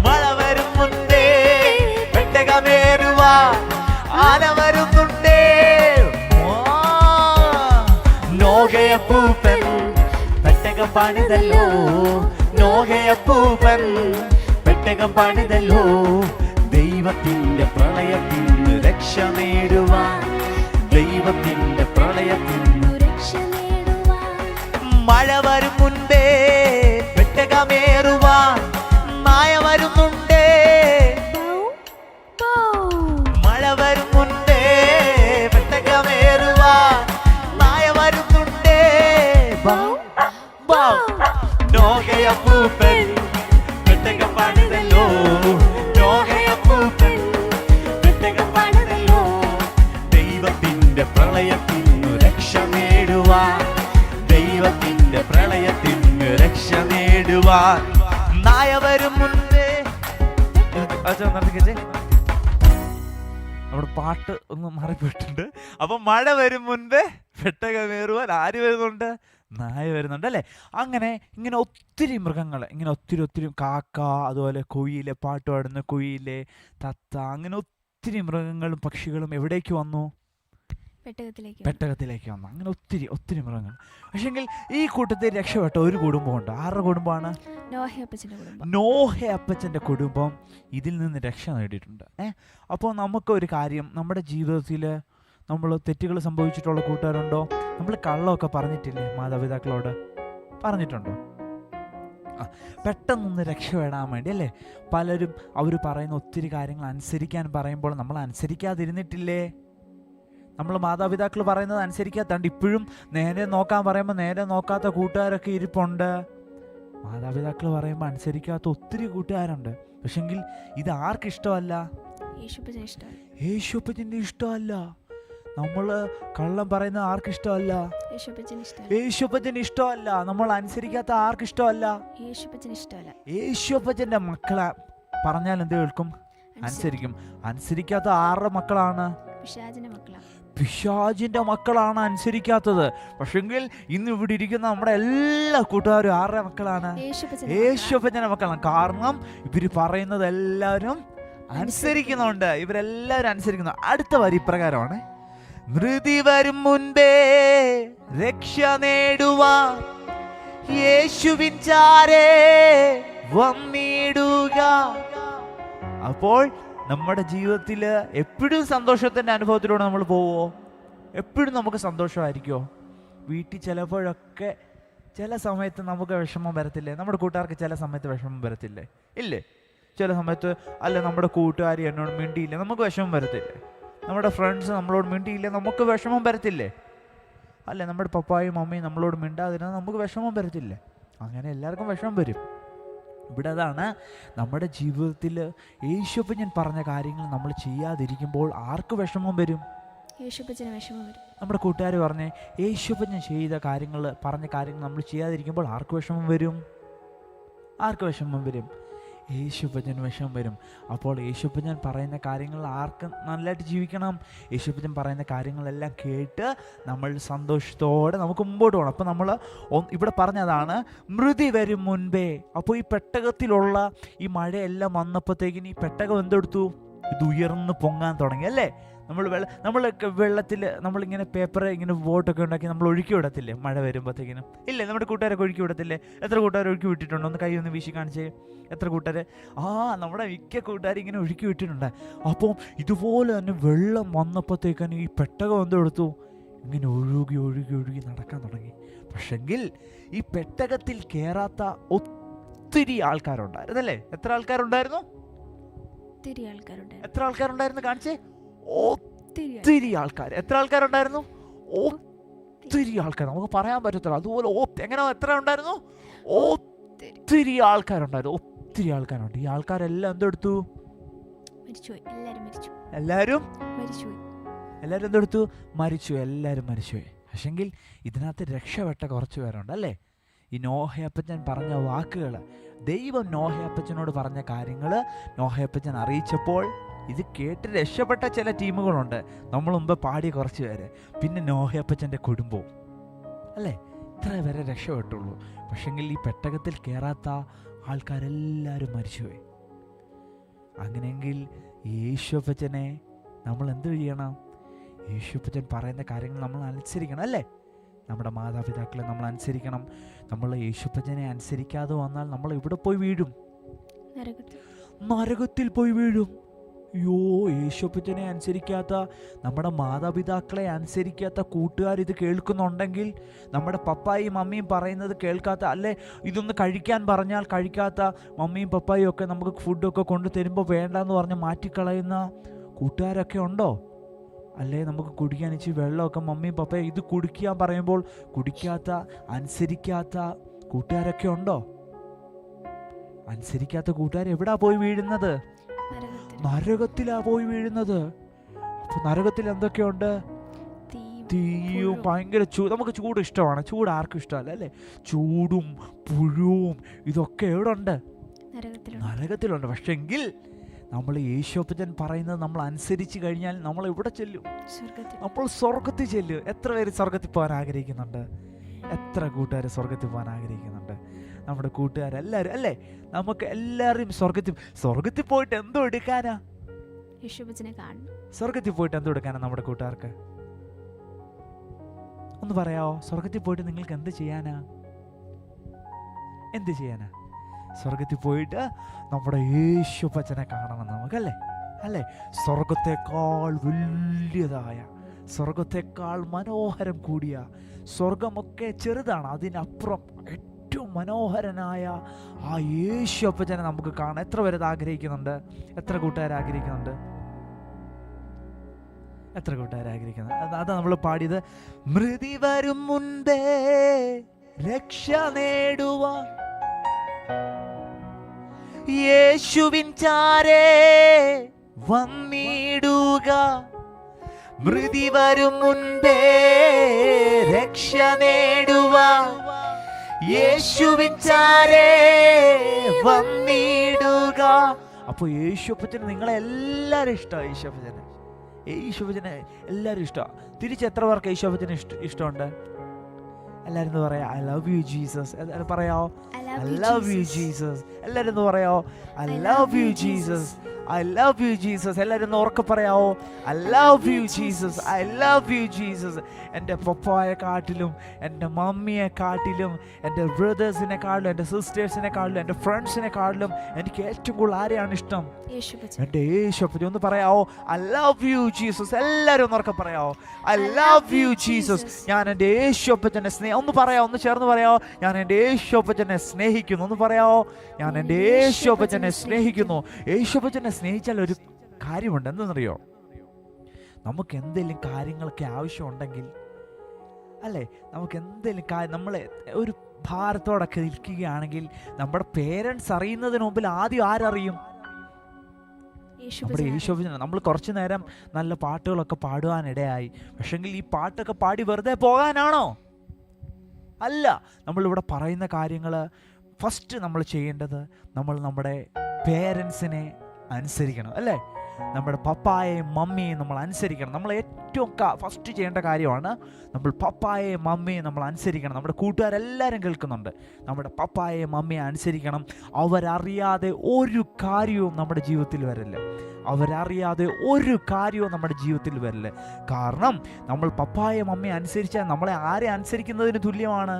മഴ വരും മുൻപേ പെട്ടകമേറുവാൻ ആന വരുന്നുണ്ടേ. നോഹയപ്പൂപ്പൻ പെട്ടകം പണിതല്ലോ, നോഹയപ്പൂപ്പൻ പെട്ടകം പണിതല്ലോ. ദൈവത്തിന്റെ പ്രളയത്തിന് രക്ഷ നേടുവാൻ, ദൈവത്തിന്റെ പ്രളയത്തിന് രക്ഷ നേടുവാൻ. മഴ വരും മുൻപേ പെട്ടകമേറുവാൻ നായ വരുന്നുണ്ടേ. മഴ വരും മുൻപേ പെട്ടകമേറുവാൻ നായ വരുന്നുണ്ടേ. നോഹയപ്പൂപ്പൻ പെട്ടകം പണിതല്ലോ, നോഹയപ്പൂപ്പൻ പെട്ടകം പണിതല്ലോ. ദൈവത്തിന്റെ പ്രളയത്തിനു രക്ഷ നേടുവാൻ, ദൈവത്തിന്റെ പ്രളയത്തിനു രക്ഷ നേടുവാൻ നായ വരും മുൻപേ. നമ്മുടെ പാട്ട് ഒന്ന് മാറിപ്പോയിട്ടുണ്ട്. അപ്പൊ മഴ വരും മുൻപേ പെട്ടകമേറുവാൻ ആര് വരുന്നുണ്ട്? നായ വരുന്നുണ്ട് അല്ലേ? അങ്ങനെ ഇങ്ങനെ ഒത്തിരി മൃഗങ്ങൾ, ഇങ്ങനെ ഒത്തിരി ഒത്തിരി കാക്ക, അതുപോലെ കുയില്, പാട്ട് പാടുന്ന കുയില്, തത്ത, അങ്ങനെ ഒത്തിരി മൃഗങ്ങളും പക്ഷികളും എവിടേക്ക് വന്നു? പെട്ടകത്തിലേക്ക് വന്നു. അങ്ങനെ ഒത്തിരി ഒത്തിരി മൃഗങ്ങൾ. പക്ഷെങ്കിൽ ഈ കൂട്ടത്തിൽ രക്ഷപ്പെട്ട ഒരു കുടുംബമുണ്ട്. ആരുടെ കുടുംബമാണ്? നോഹയപ്പച്ചൻ്റെ കുടുംബം ഇതിൽ നിന്ന് രക്ഷ നേടിയിട്ടുണ്ട്. അപ്പോൾ നമുക്ക് ഒരു കാര്യം, നമ്മുടെ ജീവിതത്തിൽ നമ്മൾ തെറ്റുകൾ സംഭവിച്ചിട്ടുള്ള കൂട്ടുകാരുണ്ടോ? നമ്മൾ കള്ളമൊക്കെ പറഞ്ഞിട്ടില്ലേ മാതാപിതാക്കളോട്? പറഞ്ഞിട്ടുണ്ടോ? പെട്ടെന്നൊന്ന് രക്ഷപ്പെടാൻ വേണ്ടി അല്ലേ പലരും അവർ പറയുന്ന ഒത്തിരി കാര്യങ്ങൾ അനുസരിക്കാൻ പറയുമ്പോൾ നമ്മൾ അനുസരിക്കാതിരുന്നിട്ടില്ലേ? നമ്മൾ മാതാപിതാക്കൾ പറയുന്നത് അനുസരിക്കാത്തണ്ട് ഇപ്പോഴും നേരെ നോക്കാൻ പറയുമ്പോൾ നേരെ നോക്കാത്ത കൂട്ടുകാരൊക്കെ ഇരിപ്പുണ്ട്. മാതാപിതാക്കൾ പറയുമ്പോൾ അനുസരിക്കാത്ത ഒത്തിരി കൂട്ടുകാരുണ്ട്. പക്ഷെങ്കിൽ ഇത് ആർക്കിഷ്ടമല്ല? യേശുപ്പച്ചൻ്റെ ഇഷ്ടമല്ല. നമ്മൾ കള്ളം പറയുന്നത് ആർക്കിഷ്ടമല്ല? യേശുപ്പച്ചന് ഇഷ്ടമല്ല. നമ്മൾ അനുസരിക്കാത്ത ആർക്കിഷ്ടമല്ല? യേശുപ്പച്ചൻ്റെ മക്കളെ പറഞ്ഞാൽ എന്ത് കേൾക്കും? അനുസരിക്കും. അനുസരിക്കാത്ത ആരുടെ മക്കളാണ്? പിശാചിന്റെ മക്കളാണ് അനുസരിക്കാത്തത്. പക്ഷെങ്കിൽ ഇന്ന് ഇവിടെ ഇരിക്കുന്ന നമ്മുടെ എല്ലാ കൂട്ടുകാരും ആരുടെ മക്കളാണ്? യേശുപ്പച്ചന്റെ മക്കളാണ്. കാരണം ഇവര് പറയുന്നത് എല്ലാവരും അനുസരിക്കുന്നുണ്ട്. ഇവരെല്ലാവരും അനുസരിക്കുന്നു. അടുത്ത വരി ഇപ്രകാരമാണ്: മൃതി വരും മുൻപേ രക്ഷ നേടുവാൻ യേശുവിൻ ചാരേ വന്നിടുക. അപ്പോൾ നമ്മുടെ ജീവിതത്തിൽ എപ്പോഴും സന്തോഷത്തിൻ്റെ അനുഭവത്തിലൂടെ നമ്മൾ പോവുമോ? എപ്പോഴും നമുക്ക് സന്തോഷമായിരിക്കുമോ? വീട്ടിൽ ചിലപ്പോഴൊക്കെ ചില സമയത്ത് നമുക്ക് വിഷമം വരത്തില്ലേ? നമ്മുടെ കൂട്ടുകാർക്ക് ചില സമയത്ത് വിഷമം വരത്തില്ലേ? ഇല്ലേ? ചില സമയത്ത് അല്ല നമ്മുടെ കൂട്ടുകാരി എന്നോട് മിണ്ടിയില്ല, നമുക്ക് വിഷമം വരത്തില്ലേ? നമ്മുടെ ഫ്രണ്ട്സ് നമ്മളോട് മിണ്ടിയില്ല, നമുക്ക് വിഷമം വരത്തില്ലേ? അല്ല നമ്മുടെ പപ്പായും മമ്മിയും നമ്മളോട് മിണ്ടാതിരുന്നാൽ നമുക്ക് വിഷമം വരത്തില്ലേ? അങ്ങനെ എല്ലാവർക്കും വിഷമം വരും. ഇവിടെ അതാണ് നമ്മുടെ ജീവിതത്തിൽ യേശുപ്പച്ചൻ പറഞ്ഞ കാര്യങ്ങൾ നമ്മൾ ചെയ്യാതിരിക്കുമ്പോൾ ആർക്ക് വിഷമം വരും? യേശുപ്പച്ചന് വിഷമം വരും. നമ്മുടെ കൂട്ടുകാർ പറഞ്ഞ് യേശുപ്പച്ചൻ ചെയ്ത കാര്യങ്ങൾ, പറഞ്ഞ കാര്യങ്ങൾ നമ്മൾ ചെയ്യാതിരിക്കുമ്പോൾ ആർക്ക് വിഷമം വരും? ആർക്ക് വിഷമം വരും? യേശുപ്പച്ചന് വിഷമം വരും. അപ്പോൾ യേശുപ്പച്ചൻ പറയുന്ന കാര്യങ്ങൾ ആർക്ക് നല്ലതായിട്ട് ജീവിക്കണം? യേശുപ്പച്ചൻ പറയുന്ന കാര്യങ്ങളെല്ലാം കേട്ട് നമ്മൾ സന്തോഷത്തോടെ നമുക്ക് മുമ്പോട്ട് പോകണം. അപ്പോൾ നമ്മൾ ഇവിടെ പറഞ്ഞതാണ് മൃതി വരും മുൻപേ. അപ്പോൾ ഈ പെട്ടകത്തിലുള്ള ഈ മഴയെല്ലാം വന്നപ്പോഴത്തേക്കിന് ഈ പെട്ടകം എന്തെടുത്തു? ഇത് ഉയർന്ന് പൊങ്ങാൻ തുടങ്ങി അല്ലേ? നമ്മൾ വെള്ളത്തിൽ നമ്മളിങ്ങനെ പേപ്പർ ഇങ്ങനെ ബോട്ടൊക്കെ ഉണ്ടാക്കി നമ്മൾ ഒഴുക്കി വിടത്തില്ലേ മഴ വരുമ്പോഴത്തേക്കിനും? ഇല്ലേ, നമ്മുടെ കൂട്ടുകാരൊക്കെ ഒഴുക്കി വിടത്തില്ലേ? എത്ര കൂട്ടുകാർ ഒഴുക്കി വിട്ടിട്ടുണ്ടോ? ഒന്ന് കൈ ഒന്ന് വീശി കാണിച്ചേ. എത്ര കൂട്ടുകാർ? നമ്മുടെ മിക്ക കൂട്ടുകാർ ഇങ്ങനെ ഒഴുക്കി വിട്ടിട്ടുണ്ട്. അപ്പം ഇതുപോലെ തന്നെ വെള്ളം വന്നപ്പോഴത്തേക്കാണ് ഈ പെട്ടകം എന്തെടുത്തു, ഇങ്ങനെ ഒഴുകി ഒഴുകി ഒഴുകി നടക്കാൻ തുടങ്ങി. പക്ഷെങ്കിൽ ഈ പെട്ടകത്തിൽ കയറാത്ത ഒത്തിരി ആൾക്കാരുണ്ടായിരുന്നല്ലേ? എത്ര ആൾക്കാരുണ്ടായിരുന്നു? എത്ര ആൾക്കാരുണ്ടായിരുന്നു? കാണിച്ചേ. ഒത്തിരി ആൾക്കാർ. എത്ര ആൾക്കാരുണ്ടായിരുന്നു? ഒത്തിരി ആൾക്കാർ. നമുക്ക് പറയാൻ പറ്റത്തില്ല. അതുപോലെ എങ്ങനെ എത്ര ഉണ്ടായിരുന്നു? ഒത്തിരി ആൾക്കാരുണ്ടായിരുന്നു. ഒത്തിരി ആൾക്കാരുണ്ട്. ഈ ആൾക്കാരെല്ലാം എന്തെടുത്തു? എല്ലാവരും എന്തെടുത്തു? മരിച്ചു. എല്ലാവരും മരിച്ചുപോയി. പക്ഷെങ്കിൽ ഇതിനകത്ത് രക്ഷപ്പെട്ട കുറച്ച് പേരുണ്ട് അല്ലേ? ഈ നോഹയപ്പച്ചൻ പറഞ്ഞ വാക്കുകൾ, ദൈവം നോഹയപ്പച്ചനോട് പറഞ്ഞ കാര്യങ്ങൾ നോഹയപ്പച്ചൻ അറിയിച്ചപ്പോൾ ഇത് കേട്ട് രക്ഷപ്പെട്ട ചില ടീമുകളുണ്ട്. നമ്മൾ മുമ്പ് പാടിയ കുറച്ച് പേര്, പിന്നെ നോഹയപ്പച്ചൻ്റെ കുടുംബവും അല്ലേ, ഇത്ര വരെ രക്ഷപ്പെട്ടുള്ളൂ. പക്ഷെങ്കിൽ ഈ പെട്ടകത്തിൽ കയറാത്ത ആൾക്കാരെല്ലാവരും മരിച്ചുപോയി. അങ്ങനെയെങ്കിൽ യേശുപ്പച്ചനെ നമ്മൾ എന്ത് ചെയ്യണം? യേശുപ്പച്ചൻ പറയുന്ന കാര്യങ്ങൾ നമ്മൾ അനുസരിക്കണം അല്ലേ? നമ്മുടെ മാതാപിതാക്കളെ നമ്മൾ അനുസരിക്കണം. നമ്മൾ യേശുപ്പച്ചനെ അനുസരിക്കാതെ വന്നാൽ നമ്മൾ എവിടെ പോയി വീഴും? നരകത്തിൽ പോയി വീഴും. അയ്യോ, യേശുപ്പച്ചനെ അനുസരിക്കാത്ത, നമ്മുടെ മാതാപിതാക്കളെ അനുസരിക്കാത്ത കൂട്ടുകാർ ഇത് കേൾക്കുന്നുണ്ടെങ്കിൽ, നമ്മുടെ പപ്പായും മമ്മിയും പറയുന്നത് കേൾക്കാത്ത, അല്ലേ ഇതൊന്ന് കഴിക്കാൻ പറഞ്ഞാൽ കഴിക്കാത്ത മമ്മിയും പപ്പായും ഒക്കെ നമുക്ക് ഫുഡൊക്കെ കൊണ്ടു തരുമ്പോൾ വേണ്ടെന്ന് പറഞ്ഞ് മാറ്റിക്കളയുന്ന കൂട്ടുകാരൊക്കെ ഉണ്ടോ? അല്ലേ നമുക്ക് കുടിക്കാൻ ഇച്ചിരി വെള്ളമൊക്കെ മമ്മിയും പപ്പയും ഇത് കുടിക്കാൻ പറയുമ്പോൾ കുടിക്കാത്ത, അനുസരിക്കാത്ത കൂട്ടുകാരൊക്കെ ഉണ്ടോ? അനുസരിക്കാത്ത കൂട്ടുകാർ എവിടാ പോയി വീഴുന്നത്? നരകത്തിലാ പോയി വീഴുന്നത്. അപ്പൊ നരകത്തിൽ എന്തൊക്കെയുണ്ട്? തീയും ഭയങ്കര നമുക്ക് ചൂട് ഇഷ്ടമാണ്. ചൂട് ആർക്കും ഇഷ്ടമല്ല അല്ലേ? ചൂടും പുഴുവും ഇതൊക്കെ എവിടെ ഉണ്ട്? നരകത്തിലുണ്ട്. പക്ഷെങ്കിൽ നമ്മൾ യേശുപ്പച്ചൻ പറയുന്നത് നമ്മൾ അനുസരിച്ച് കഴിഞ്ഞാൽ നമ്മൾ എവിടെ ചെല്ലും? നമ്മൾ സ്വർഗത്തിൽ ചെല്ലും. എത്ര പേര് സ്വർഗത്തിൽ പോകാൻ ആഗ്രഹിക്കുന്നുണ്ട്? എത്ര കൂട്ടുകാർ സ്വർഗത്തിൽ പോകാൻ ആഗ്രഹിക്കുന്നുണ്ട്? നമ്മുടെ കൂട്ടുകാരെല്ലാവരും അല്ലേ? നമുക്ക് എല്ലാവരും സ്വർഗത്തിൽ പോയിട്ട് എന്തോ എടുക്കാനാ? സ്വർഗത്തിൽ പോയിട്ട് എന്തോ എടുക്കാനാ നമ്മുടെ കൂട്ടുകാർക്ക്? ഒന്ന് പറയാവോ? സ്വർഗത്തിൽ പോയിട്ട് നിങ്ങൾക്ക് എന്ത് ചെയ്യാനാ? എന്ത് ചെയ്യാനാ? സ്വർഗത്തിൽ പോയിട്ട് നമ്മുടെ യേശുപ്പച്ചനെ കാണണം നമുക്കല്ലേ? അല്ലേ? സ്വർഗത്തെക്കാൾ വലിയതായ, സ്വർഗത്തെക്കാൾ മനോഹരം കൂടിയ, സ്വർഗമൊക്കെ ചെറുതാണ്, അതിനപ്പുറം ഏറ്റവും മനോഹരനായ ആ യേശുപ്പച്ചനെ നമുക്ക് കാണാം. എത്ര പേര് ആഗ്രഹിക്കുന്നുണ്ട്? എത്ര കൂട്ടുകാർ ആഗ്രഹിക്കുന്നുണ്ട്? എത്ര കൂട്ടുകാർ ആഗ്രഹിക്കുന്നുണ്ട്? അതാ നമ്മൾ പാടിയത്. മൃതി വരും മുൻപേ രക്ഷ നേടുവാൻ യേശുവിൻ ചാരേ വന്നിടുക. മൃതി വരും മുൻപേ രക്ഷ നേടുവാൻ യേശുവിൻ ചാരേ വന്നിടുക. അപ്പോൾ യേശുപ്പച്ചന് നിങ്ങളെ എല്ലാവരും ഇഷ്ടമാണ്. യേശുപ്പച്ചനെ എല്ലാവരും ഇഷ്ടമാണ്. തിരിച്ച് എത്ര പേർക്ക് യേശുപ്പച്ചന് ഇഷ്ടമുണ്ട്? എല്ലാവരും എന്ന് പറയാം, ഐ ലവ് യു ജീസസ്. പറയാമോ? I love you Jesus. എല്ലാവരും എന്ന് പറയാമോ? I love you Jesus. I love you Jesus. എല്ലാവരും ഒന്ന് ഉറക്കെ പറയാമോ? I love you Jesus. I love you Jesus. എൻ്റെ പപ്പായെ കാട്ടിലും, എൻ്റെ മമ്മിയെ കാട്ടിലും, എൻ്റെ ബ്രദേഴ്സിനെ കാട്ടിലും, എൻ്റെ സിസ്റ്റേഴ്സിനെ കാട്ടിലും, എൻ്റെ ഫ്രണ്ട്സിനെ കാട്ടിലും എനിക്ക് ഏറ്റവും കൂടുതൽ ആരെയാണ് ഇഷ്ടം? എൻ്റെ യേശുപ്പച്ചൻ. ഒന്ന് പറയാമോ? I love you Jesus. എല്ലാവരും ഒന്ന് ഉറക്കെ പറയാമോ? I love you Jesus. ഞാൻ എൻ്റെ യേശുപ്പച്ചനെ ഒന്ന് പറയാമോ? ഒന്ന് ചേർന്ന് പറയാമോ? ഞാൻ എൻ്റെ യേശുപ്പച്ചനെ സ്നേഹിക്കുന്നു. ഒന്ന് പറയാമോ? ഞാൻ എൻ്റെ യേശുപ്പച്ചനെ സ്നേഹിക്കുന്നു. യേശുപ്പച്ചനെ സ്നേഹിച്ചാൽ ഒരു കാര്യമുണ്ട്. എന്തെന്നറിയോ? നമുക്ക് എന്തെങ്കിലും കാര്യങ്ങളൊക്കെ ആവശ്യമുണ്ടെങ്കിൽ അല്ലേ, നമുക്ക് എന്തെങ്കിലും നമ്മൾ ഒരു ഭാരത്തോടൊക്കെ നിൽക്കുകയാണെങ്കിൽ നമ്മുടെ പേരൻസ് അറിയുന്നതിന് മുമ്പിൽ ആദ്യം ആരറിയും? നമ്മുടെ യേശുപ്പച്ചനെ. നമ്മൾ കുറച്ചു നേരം നല്ല പാട്ടുകളൊക്കെ പാടുവാനിടയായി. പക്ഷെങ്കിൽ ഈ പാട്ടൊക്കെ പാടി വെറുതെ പോകാനാണോ? അല്ല. നമ്മളിവിടെ പറയുന്ന കാര്യങ്ങൾ ഫസ്റ്റ് നമ്മൾ ചെയ്യേണ്ടത്, നമ്മൾ നമ്മുടെ പേരൻസിനെ അനുസരിക്കണം അല്ലേ? നമ്മുടെ പപ്പായെയും മമ്മിയെയും നമ്മൾ അനുസരിക്കണം. നമ്മൾ ഏറ്റവും ഫസ്റ്റ് ചെയ്യേണ്ട കാര്യമാണ് നമ്മൾ പപ്പായെയും മമ്മിയെയും നമ്മൾ അനുസരിക്കണം. നമ്മുടെ കൂട്ടുകാരെല്ലാവരും കേൾക്കുന്നുണ്ട്. നമ്മുടെ പപ്പായെയും മമ്മിയെ അനുസരിക്കണം. അവരറിയാതെ ഒരു കാര്യവും നമ്മുടെ ജീവിതത്തിൽ വരില്ല. അവരറിയാതെ ഒരു കാര്യവും നമ്മുടെ ജീവിതത്തിൽ വരില്ല. കാരണം നമ്മൾ പപ്പായെയും മമ്മിയെ അനുസരിച്ചാൽ നമ്മളെ ആരെ അനുസരിക്കുന്നതിന് തുല്യമാണ്?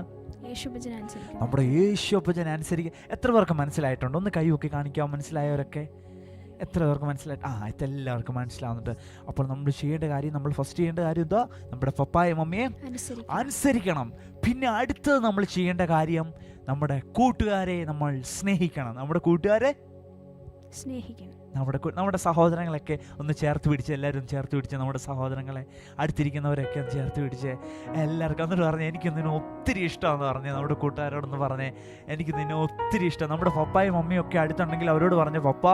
നമ്മുടെ യേശുപ്പച്ചനെ അനുസരിക്കുക. എത്ര പേർക്ക് മനസ്സിലായിട്ടുണ്ട്? ഒന്ന് കൈയൊക്കെ കാണിക്കാം. മനസ്സിലായവരൊക്കെ എത്ര പേർക്ക് മനസ്സിലായിട്ട്? ഇതെല്ലാവർക്കും മനസ്സിലാവുന്നുണ്ട്. അപ്പോൾ നമ്മൾ ചെയ്യേണ്ട കാര്യം, നമ്മൾ ഫസ്റ്റ് ചെയ്യേണ്ട കാര്യം എന്താ? നമ്മുടെ പപ്പായെ മമ്മിയെ അനുസരിക്കണം. പിന്നെ അടുത്തത് നമ്മൾ ചെയ്യേണ്ട കാര്യം, നമ്മുടെ കൂട്ടുകാരെ നമ്മൾ സ്നേഹിക്കണം. നമ്മുടെ കൂട്ടുകാരെ സ്നേഹിക്കണം. നമ്മുടെ സഹോദരങ്ങളൊക്കെ ഒന്ന് ചേർത്ത് പിടിച്ച്, എല്ലാവരും ചേർത്ത് പിടിച്ച്, നമ്മുടെ സഹോദരങ്ങളെ അടുത്തിരിക്കുന്നവരൊക്കെ ഒന്ന് ചേർത്ത് പിടിച്ച് എല്ലാവർക്കും എന്നിട്ട് പറഞ്ഞ് എനിക്ക് നിന്നെ ഒത്തിരി ഇഷ്ടമാണെന്ന് പറഞ്ഞ് നമ്മുടെ കൂട്ടുകാരോടൊന്ന് പറഞ്ഞ് എനിക്ക് നിന്നെ ഒത്തിരി ഇഷ്ടം. നമ്മുടെ പപ്പായും മമ്മിയും ഒക്കെ അടുത്തുണ്ടെങ്കിൽ അവരോട് പറഞ്ഞ് papa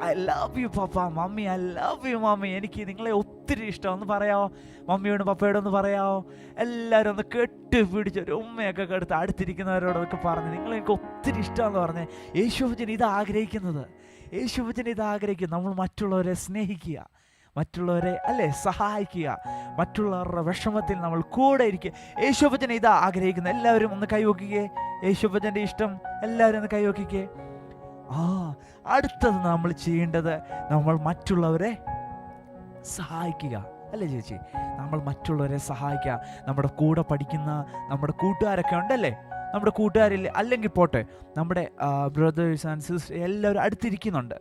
I love you papa, mummy I love you mummy, എനിക്ക് നിങ്ങളെ ഒത്തിരി ഇഷ്ടം ഒന്ന് പറയാമോ? മമ്മിയോടും പപ്പയോടൊന്ന് പറയാമോ? എല്ലാവരും ഒന്ന് കെട്ടിപ്പിടിച്ച് ഒരു ഉമ്മയൊക്കെ എടുത്ത് അടുത്തിരിക്കുന്നവരോടൊക്കെ പറഞ്ഞ് നിങ്ങളെനിക്ക് ഒത്തിരി ഇഷ്ടമാണെന്ന് പറഞ്ഞ് യേശുപ്പച്ചൻ ഇത് ആഗ്രഹിക്കുന്നത്. യേശുപ്പച്ചൻ ഇത് ആഗ്രഹിക്കും. നമ്മൾ മറ്റുള്ളവരെ സ്നേഹിക്കുക, മറ്റുള്ളവരെ സഹായിക്കുക, മറ്റുള്ളവരുടെ വിഷമത്തിൽ നമ്മൾ കൂടെ ഇരിക്കുക. യേശുപ്പച്ചൻ ഇതാ ആഗ്രഹിക്കുന്നത്. എല്ലാവരും ഒന്ന് കൈവക്കിക്കേ. യേശുപ്പച്ചൻ്റെ ഇഷ്ടം എല്ലാവരും ഒന്ന് കൈവക്കിക്കേ. അടുത്തത് നമ്മൾ ചെയ്യേണ്ടത് നമ്മൾ മറ്റുള്ളവരെ സഹായിക്കുക. അല്ലേ ചേച്ചി? നമ്മൾ മറ്റുള്ളവരെ സഹായിക്കുക. നമ്മുടെ കൂടെ പഠിക്കുന്ന നമ്മുടെ കൂട്ടുകാരൊക്കെ ഉണ്ടല്ലേ, നമ്മുടെ കൂട്ടുകാരില്ല അല്ലെങ്കിൽ പോട്ടെ, നമ്മുടെ ബ്രദേഴ്സ് ആൻഡ് സിസ്റ്റേഴ്സ് എല്ലാവരും അടുത്തിരിക്കുന്നുണ്ട്.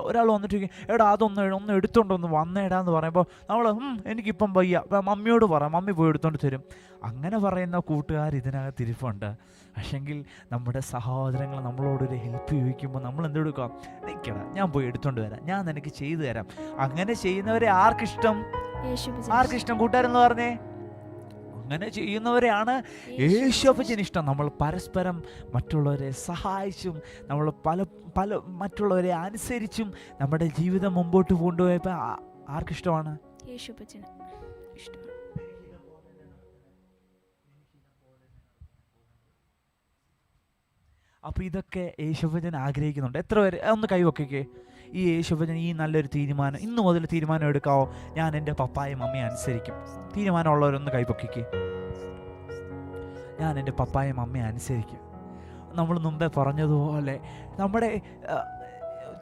ഒരാൾ വന്നിട്ട് എടാ അതൊന്ന് എടുത്തോണ്ടൊന്ന് വന്നേടാന്ന് പറയുമ്പോൾ നമ്മൾ എനിക്കിപ്പം വയ്യ, മമ്മിയോട് പറയാം, മമ്മി പോയി എടുത്തോണ്ട് തരും. അങ്ങനെ പറയുന്ന കൂട്ടുകാർ ഇതിനകത്ത് ഇരിപ്പുണ്ട്. പക്ഷെങ്കിൽ നമ്മുടെ സഹോദരങ്ങൾ നമ്മളോടൊരു ഹെൽപ്പ് ചോദിക്കുമ്പോൾ നമ്മൾ എന്തെടുക്കാം? നിൽക്കടാ, ഞാൻ പോയി എടുത്തോണ്ട് വരാം, ഞാൻ നിനക്ക് ചെയ്തു തരാം. അങ്ങനെ ചെയ്യുന്നവരെ ആർക്കിഷ്ടം? കൂട്ടുകാരെന്ന് പറഞ്ഞേ, അങ്ങനെ ചെയ്യുന്നവരെയാണ് യേശുപ്പച്ചന് ഇഷ്ടം. നമ്മൾ പരസ്പരം മറ്റുള്ളവരെ സഹായിച്ചും നമ്മൾ പല മറ്റുള്ളവരെ അനുസരിച്ചും നമ്മുടെ ജീവിതം മുമ്പോട്ട് കൊണ്ടുപോയപ്പോൾ ആർക്കിഷ്ടമാണ്? യേശുപ്പച്ചന് ഇഷ്ടം. അപ്പോൾ ഇതൊക്കെ യേശുപ്പച്ചൻ ആഗ്രഹിക്കുന്നുണ്ട്. എത്ര പേര് ഒന്ന് കൈവക്കേ? ഈ യേശുപ്പച്ചൻ ഈ നല്ലൊരു തീരുമാനം ഇന്നു മുതൽ തീരുമാനം എടുക്കാവോ? ഞാൻ എൻ്റെ പപ്പായും മമ്മിയെ അനുസരിക്കും. തീരുമാനമുള്ളവരൊന്ന് കൈവക്കേ. ഞാൻ എൻ്റെ പപ്പായും മമ്മിയെ അനുസരിക്കും. നമ്മൾ മുമ്പേ പറഞ്ഞതുപോലെ നമ്മുടെ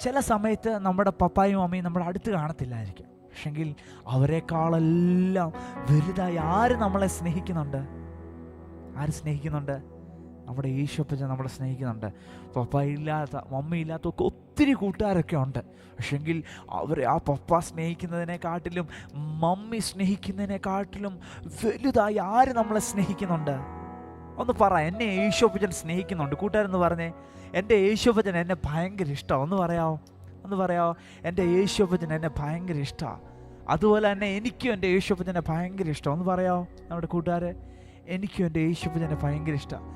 ചില സമയത്ത് നമ്മുടെ പപ്പായും മമ്മിയും നമ്മുടെ അടുത്ത് കാണത്തില്ലായിരിക്കും. പക്ഷെങ്കിൽ അവരെക്കാളെല്ലാം വലുതായി ആര് നമ്മളെ സ്നേഹിക്കുന്നുണ്ട്? നമ്മുടെ യേശുപ്പച്ചൻ നമ്മളെ സ്നേഹിക്കുന്നുണ്ട്. പപ്പ ഇല്ലാത്ത മമ്മി ഇല്ലാത്ത ഒക്കെ ഒത്തിരി കൂട്ടുകാരൊക്കെ ഉണ്ട്. പക്ഷെങ്കിൽ അവരെ ആ പപ്പ സ്നേഹിക്കുന്നതിനെക്കാട്ടിലും മമ്മി സ്നേഹിക്കുന്നതിനെക്കാട്ടിലും വലുതായി ആര് നമ്മളെ സ്നേഹിക്കുന്നുണ്ട്? ഒന്ന് പറ, എന്നെ യേശുപ്പച്ചൻ സ്നേഹിക്കുന്നുണ്ട്. കൂട്ടുകാരെന്ന് പറഞ്ഞേ, എൻ്റെ യേശുപ്പച്ചൻ എന്നെ ഭയങ്കര ഇഷ്ടമാണ്. ഒന്ന് പറയാമോ? എൻ്റെ യേശുപ്പച്ചൻ എന്നെ ഭയങ്കര ഇഷ്ടമാണ്. അതുപോലെ തന്നെ എനിക്കും എൻ്റെ യേശുപ്പച്ചനെ ഭയങ്കര ഇഷ്ടം. ഒന്ന് പറയാമോ നമ്മുടെ കൂട്ടുകാരെ? എനിക്കും എൻ്റെ യേശുപ്പച്ചനെ ഭയങ്കര ഇഷ്ടമാണ്.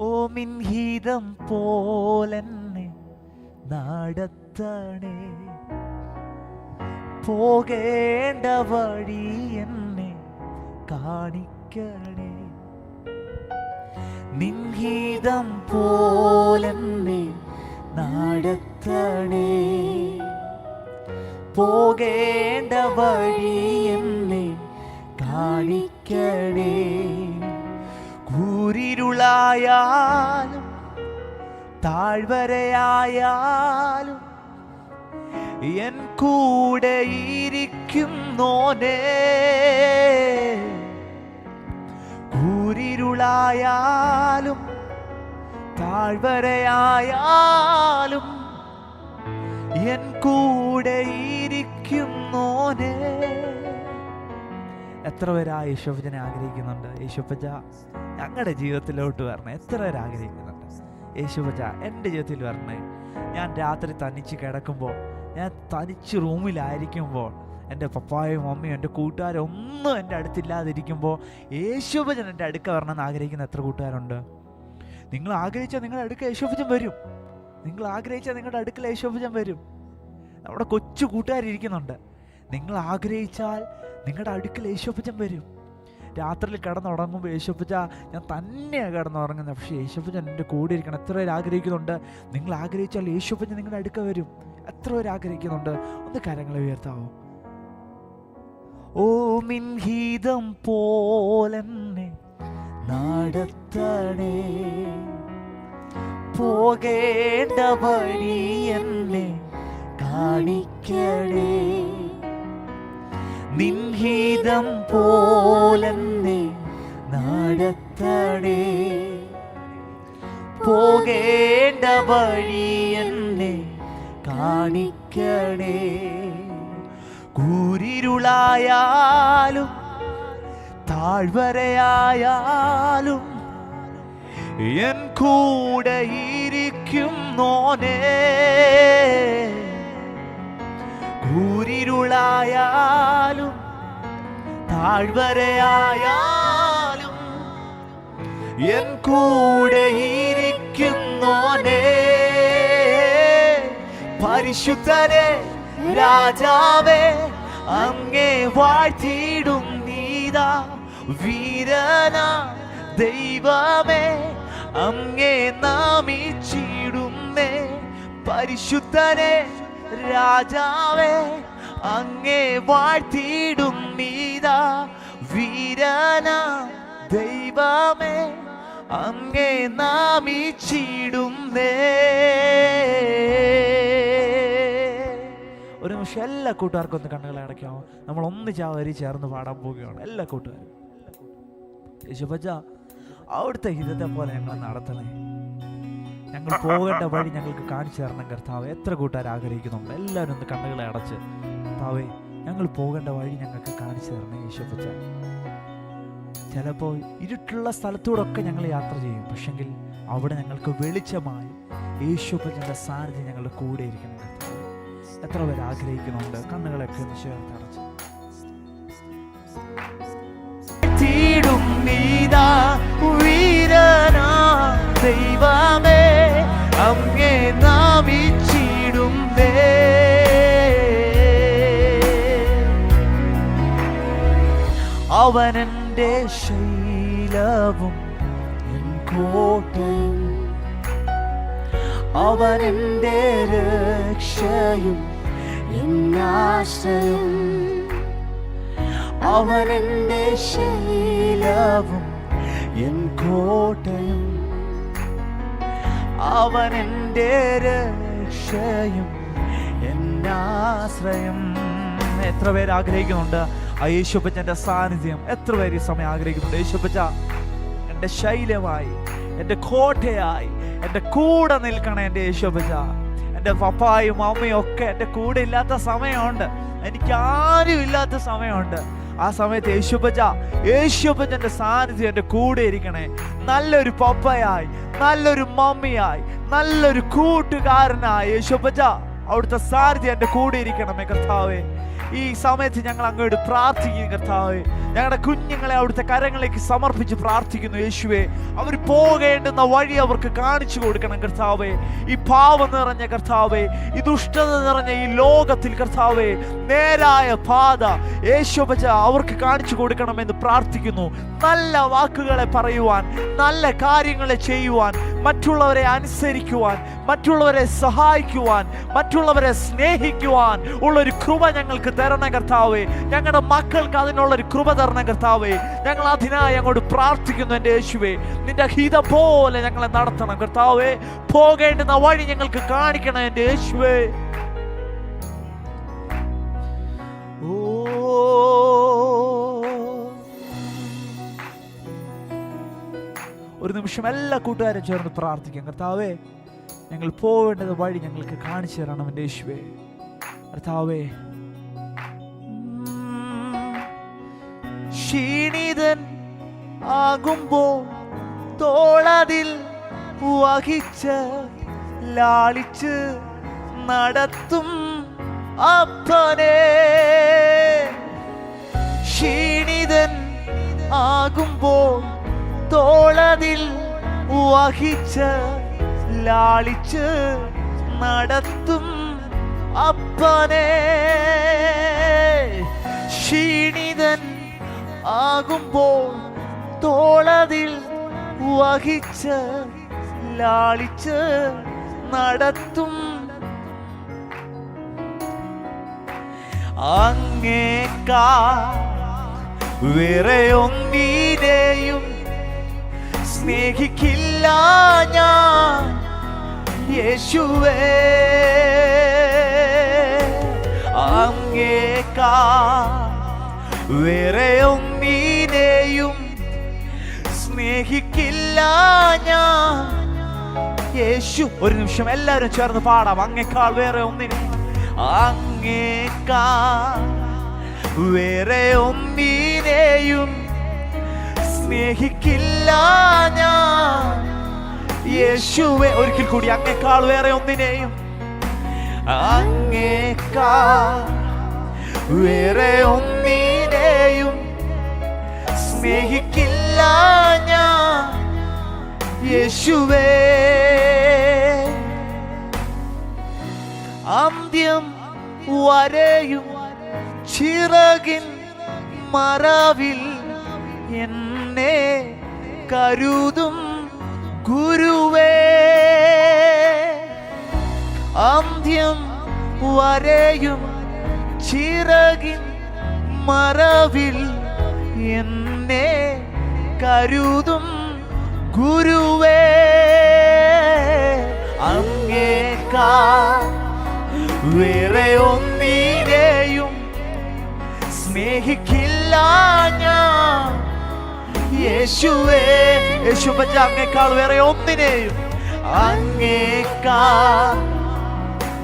ഓ മിൻഹിതം പോലെന്നെ നടത്തണേ, പോകേണ്ട വഴി എന്നെ കാണിക്കണേ. നിൻഹിതം പോലെന്നെ നടത്തണേ, പോകേണ്ട വഴി എന്നെ കാണിക്കണേ. കൂരിരുളായാലും താഴ്വരയായാലും എൻ കൂടെ ഇരിക്കുന്നോനേ. കൂരിരുളായാലും താഴ്വരയായാലും എൻ കൂടെ ഇരിക്കുന്നോനേ. എത്ര പേര് ആ യേശുപ്പച്ചനെ ആഗ്രഹിക്കുന്നുണ്ട്? യേശുപ്പച്ച ഞങ്ങളുടെ ജീവിതത്തിലോട്ട് വരണേ. എത്ര പേര് ആഗ്രഹിക്കുന്നുണ്ട്? യേശുപ്പച്ച എൻ്റെ ജീവിതത്തിൽ വരണേ. ഞാൻ രാത്രി തനിച്ച് കിടക്കുമ്പോൾ, ഞാൻ തനിച്ച് റൂമിലായിരിക്കുമ്പോൾ, എൻ്റെ പപ്പായും മമ്മിയും എൻ്റെ കൂട്ടുകാരും ഒന്നും എൻ്റെ അടുത്തില്ലാതിരിക്കുമ്പോൾ യേശുപ്പച്ചൻ എൻ്റെ അടുക്ക വരണമെന്ന് ആഗ്രഹിക്കുന്ന എത്ര കൂട്ടുകാരുണ്ട്? നിങ്ങൾ ആഗ്രഹിച്ചാൽ നിങ്ങളുടെ അടുക്ക യേശുപ്പച്ചൻ വരും. നിങ്ങൾ ആഗ്രഹിച്ചാൽ നിങ്ങളുടെ അടുക്കൽ യേശുപ്പച്ചൻ വരും. നമ്മുടെ കൊച്ചു കൂട്ടുകാരിരിക്കുന്നുണ്ട്. നിങ്ങൾ ആഗ്രഹിച്ചാൽ നിങ്ങളുടെ അടുക്കൽ യേശുപ്പച്ചൻ വരും. രാത്രിയിൽ കിടന്നുറങ്ങുമ്പോൾ യേശുപ്പച്ച ഞാൻ തന്നെയാണ് കിടന്നുറങ്ങുന്നത്, പക്ഷേ യേശുപ്പച്ചൻ എൻ്റെ കൂടെ ഇരിക്കണം. എത്ര പേര് ആഗ്രഹിക്കുന്നുണ്ട്? നിങ്ങൾ ആഗ്രഹിച്ചാൽ യേശുപ്പച്ചൻ നിങ്ങളുടെ അടുക്ക വരും. എത്ര പേര് ആഗ്രഹിക്കുന്നുണ്ട്? ഒന്ന് കരങ്ങളെ ഉയർത്താവോ? ഓ നിൻഹിതം പോലെന്നെ നടത്തണേ, പോകേണ്ട വഴി എന്നെ കാണിക്കണേ, നിൻഹിതം പോലെന്നെ നടത്തണേ, പോകേണ്ട വഴി എന്നെ കാണിക്കണേ. കൂരിരുളായാലും താഴ്വരയായാലും എൻ കൂടെ ഇരിക്കുന്നോനേ, കൂരിരുളായാലും താഴ്വരയായാലും എൻ കൂടെ ഇരിക്കുന്നോനേ, പരിശുദ്ധനെ രാജാവേ അങ്ങേ വാഴ്ത്തിയിടും നീതാ, വീരനാ ദൈവമേ അങ്ങേ നാമിച്ചിടുന്നേ, പരിശുദ്ധനെ രാജാവേ അങ്ങേ വാഴ്ത്തിയിടും നീതാ, വീരനാ ദൈവമേ അങ്ങേ നാമിച്ചിടുന്നേ. ഒരു നിമിഷം എല്ലാ കൂട്ടുകാർക്കും ഒന്ന് കണ്ണുകളെ അടയ്ക്കാമോ? നമ്മൾ ഒന്നിച്ച് ആ വരി ചേർന്ന് പാടാൻ പോവുകയാണ്. എല്ലാ കൂട്ടുകാരും യേശുപ്പച്ച അവിടുത്തെ ഹിതത്തെ പോലെ ഞങ്ങൾ നടത്തണേ, ഞങ്ങൾ പോകേണ്ട വഴി ഞങ്ങൾക്ക് കാണിച്ചു തരണം കർത്താവ്. എത്ര കൂട്ടുകാർ ആഗ്രഹിക്കുന്നുണ്ട്? എല്ലാവരും ഒന്ന് കണ്ണുകളെ അടച്ച് കർത്താവേ ഞങ്ങൾ പോകേണ്ട വഴി ഞങ്ങൾക്ക് കാണിച്ചു തരണേ യേശുപ്പച്ച. ചിലപ്പോൾ ഇരുട്ടുള്ള സ്ഥലത്തൂടൊക്കെ ഞങ്ങൾ യാത്ര ചെയ്യും, പക്ഷെങ്കിൽ അവിടെ ഞങ്ങൾക്ക് വെളിച്ചമായി യേശുപ്പച്ചൻ്റെ സാന്നിധ്യം ഞങ്ങളുടെ കൂടെ ഇരിക്കണം കർത്താവ്. എത്ര പേര് ആഗ്രഹിക്കുന്നുണ്ട്? കണ്ണുകളൊക്കെ ഒന്ന് ചേർത്തടച്ച് ദൈവമേ അങ്ങേ നാമിച്ചിടുന്നേ, അവനെന്റെ ശൈലവും എൻ കോട്ടയും, അവനെന്റെ രക്ഷയും എന്നാശ്രയം, അവനെന്റെ ശൈലവും എൻ കോട്ടയും, അവനെന്റെ രക്ഷയും എന്നാശ്രയം. എത്ര പേര് ആഗ്രഹിക്കുന്നുണ്ട് ആ യേശുപ്പച്ചൻ്റെ സാന്നിധ്യം? എത്ര പേര് ഈ സമയം ആഗ്രഹിക്കുന്നുണ്ട്? യേശുപ്പച്ച എൻ്റെ ശൈലമായി, എൻ്റെ കോട്ടയായി എൻ്റെ കൂടെ നിൽക്കണേ എൻ്റെ യേശുപ്പച്ച. എൻ്റെ പപ്പായും അമ്മയും ഒക്കെ എൻ്റെ കൂടെ ഇല്ലാത്ത സമയമുണ്ട്, എനിക്ക് ആരും ഇല്ലാത്ത സമയമുണ്ട്. ആ സമയത്ത് യേശുപ്പച്ചൻ്റെ സാന്നിധ്യം എൻ്റെ കൂടെ ഇരിക്കണേ. നല്ലൊരു പപ്പയായി, നല്ലൊരു മമ്മിയായി, നല്ലൊരു കൂട്ടുകാരനായി യേശുപ്പച്ച അവിടുത്തെ സാന്നിധ്യം എൻ്റെ കൂടെ ഇരിക്കണമേ കർത്താവേ. ഈ സമയത്ത് ഞങ്ങൾ അങ്ങോട്ട് പ്രാർത്ഥിക്കും കർത്താവേ. ഞങ്ങളുടെ കുഞ്ഞുങ്ങളെ അവിടുത്തെ കരങ്ങളിലേക്ക് സമർപ്പിച്ച് പ്രാർത്ഥിക്കുന്നു യേശുവേ. അവർ പോകേണ്ടുന്ന വഴി അവർക്ക് കാണിച്ചു കൊടുക്കണം കർത്താവേ. ഈ പാവം നിറഞ്ഞ കർത്താവേ, ഈ ദുഷ്ടത നിറഞ്ഞ ഈ ലോകത്തിൽ കർത്താവേ, നേരായ പാത യേശുപ്പച്ച അവർക്ക് കാണിച്ചു കൊടുക്കണമെന്ന് പ്രാർത്ഥിക്കുന്നു. നല്ല വാക്കുകളെ പറയുവാൻ, നല്ല കാര്യങ്ങളെ ചെയ്യുവാൻ, മറ്റുള്ളവരെ അനുസരിക്കുവാൻ, മറ്റുള്ളവരെ സഹായിക്കുവാൻ, മറ്റുള്ളവരെ സ്നേഹിക്കുവാൻ ഉള്ളൊരു കൃപ ഞങ്ങൾക്ക് തരണം കർത്താവേ. ഞങ്ങളുടെ മക്കൾക്ക് അതിനുള്ളൊരു കൃപ തരണം കർത്താവേ. ഞങ്ങൾ അതിനായി അങ്ങോട്ട് പ്രാർത്ഥിക്കുന്നു എൻ്റെ യേശുവേ. നിന്റെ ഹിതം പോലെ ഞങ്ങളെ നടത്തണം കർത്താവേ. പോകേണ്ടുന്ന വഴി ഞങ്ങൾക്ക് കാണിക്കണം എൻ്റെ യേശുവേ. ഒരു നിമിഷം എല്ലാ കൂട്ടുകാരും ചേർന്ന് പ്രാർത്ഥിക്കാം. കർത്താവേ ഞങ്ങൾ പോകേണ്ടത് വഴി ഞങ്ങൾക്ക് കാണിച്ചു തരണം എൻ്റെ യേശുവേ. കർത്താവേ ക്ഷീണിതൻ ആകുമ്പോൾ തോളതിൽ വഹിച്ച് ലാളിച്ച് നടത്തും അപ്പനെ. ക്ഷീണിതൻ ആകുമ്പോൾ തോളതിൽ വഹിച്ച് ലാളിച്ച് നടത്തും അപ്പനെ. ക്ഷീണിതൻ ആകുമ്പോൾ തോളതിൽ വഹിച്ച് ലാളിച്ച് നടത്തും അങ്ങേക്കാൾ വേറെ ഒന്നിനെയും സ്നേഹിക്കില്ല ഞാൻ യേശുവേ. അങ്ങേക്കാൾ വേറെ ഒന്നിനെയും സ്നേഹിക്കില്ല ഞാൻ യേശു. ഒരു നിമിഷം എല്ലാവരും ചേർന്ന് പാടാം. അങ്ങേക്കാൾ വേറെ ഒന്നിനെയും, അങ്ങേക്കാൾ വേറെ ഒന്നിനെയും സ്നേഹിക്കില്ല ഞാൻ യേശുവേ. ഒരിക്കൽ കൂടി, അങ്ങേക്കാൾ വേറെ ഒന്നിനെയും, അങ്ങേക്കാൾ വേറെ ഒന്നിനെയും സ്നേഹിക്കില്ല ഞാൻ യേശുവേ. അന്ത്യം വരെയും ചിറകിൻ മറവിൽ എന്നെ കരുതും ഗുരുവേ. അന്ത്യം വരെയും ചിറകിൻ മറവിൽ എന്നെ കരുതും ഗുരുവേ. അങ്ങേക്കാൾ വേറെ ഒന്നിനെയും സ്നേഹിക്കില്ല ഞാൻ യേശുവേ. യേശു പറ്റ അങ്ങേക്കാൾ വേറെ ഒന്നിനെയും, അങ്ങേക്കാൾ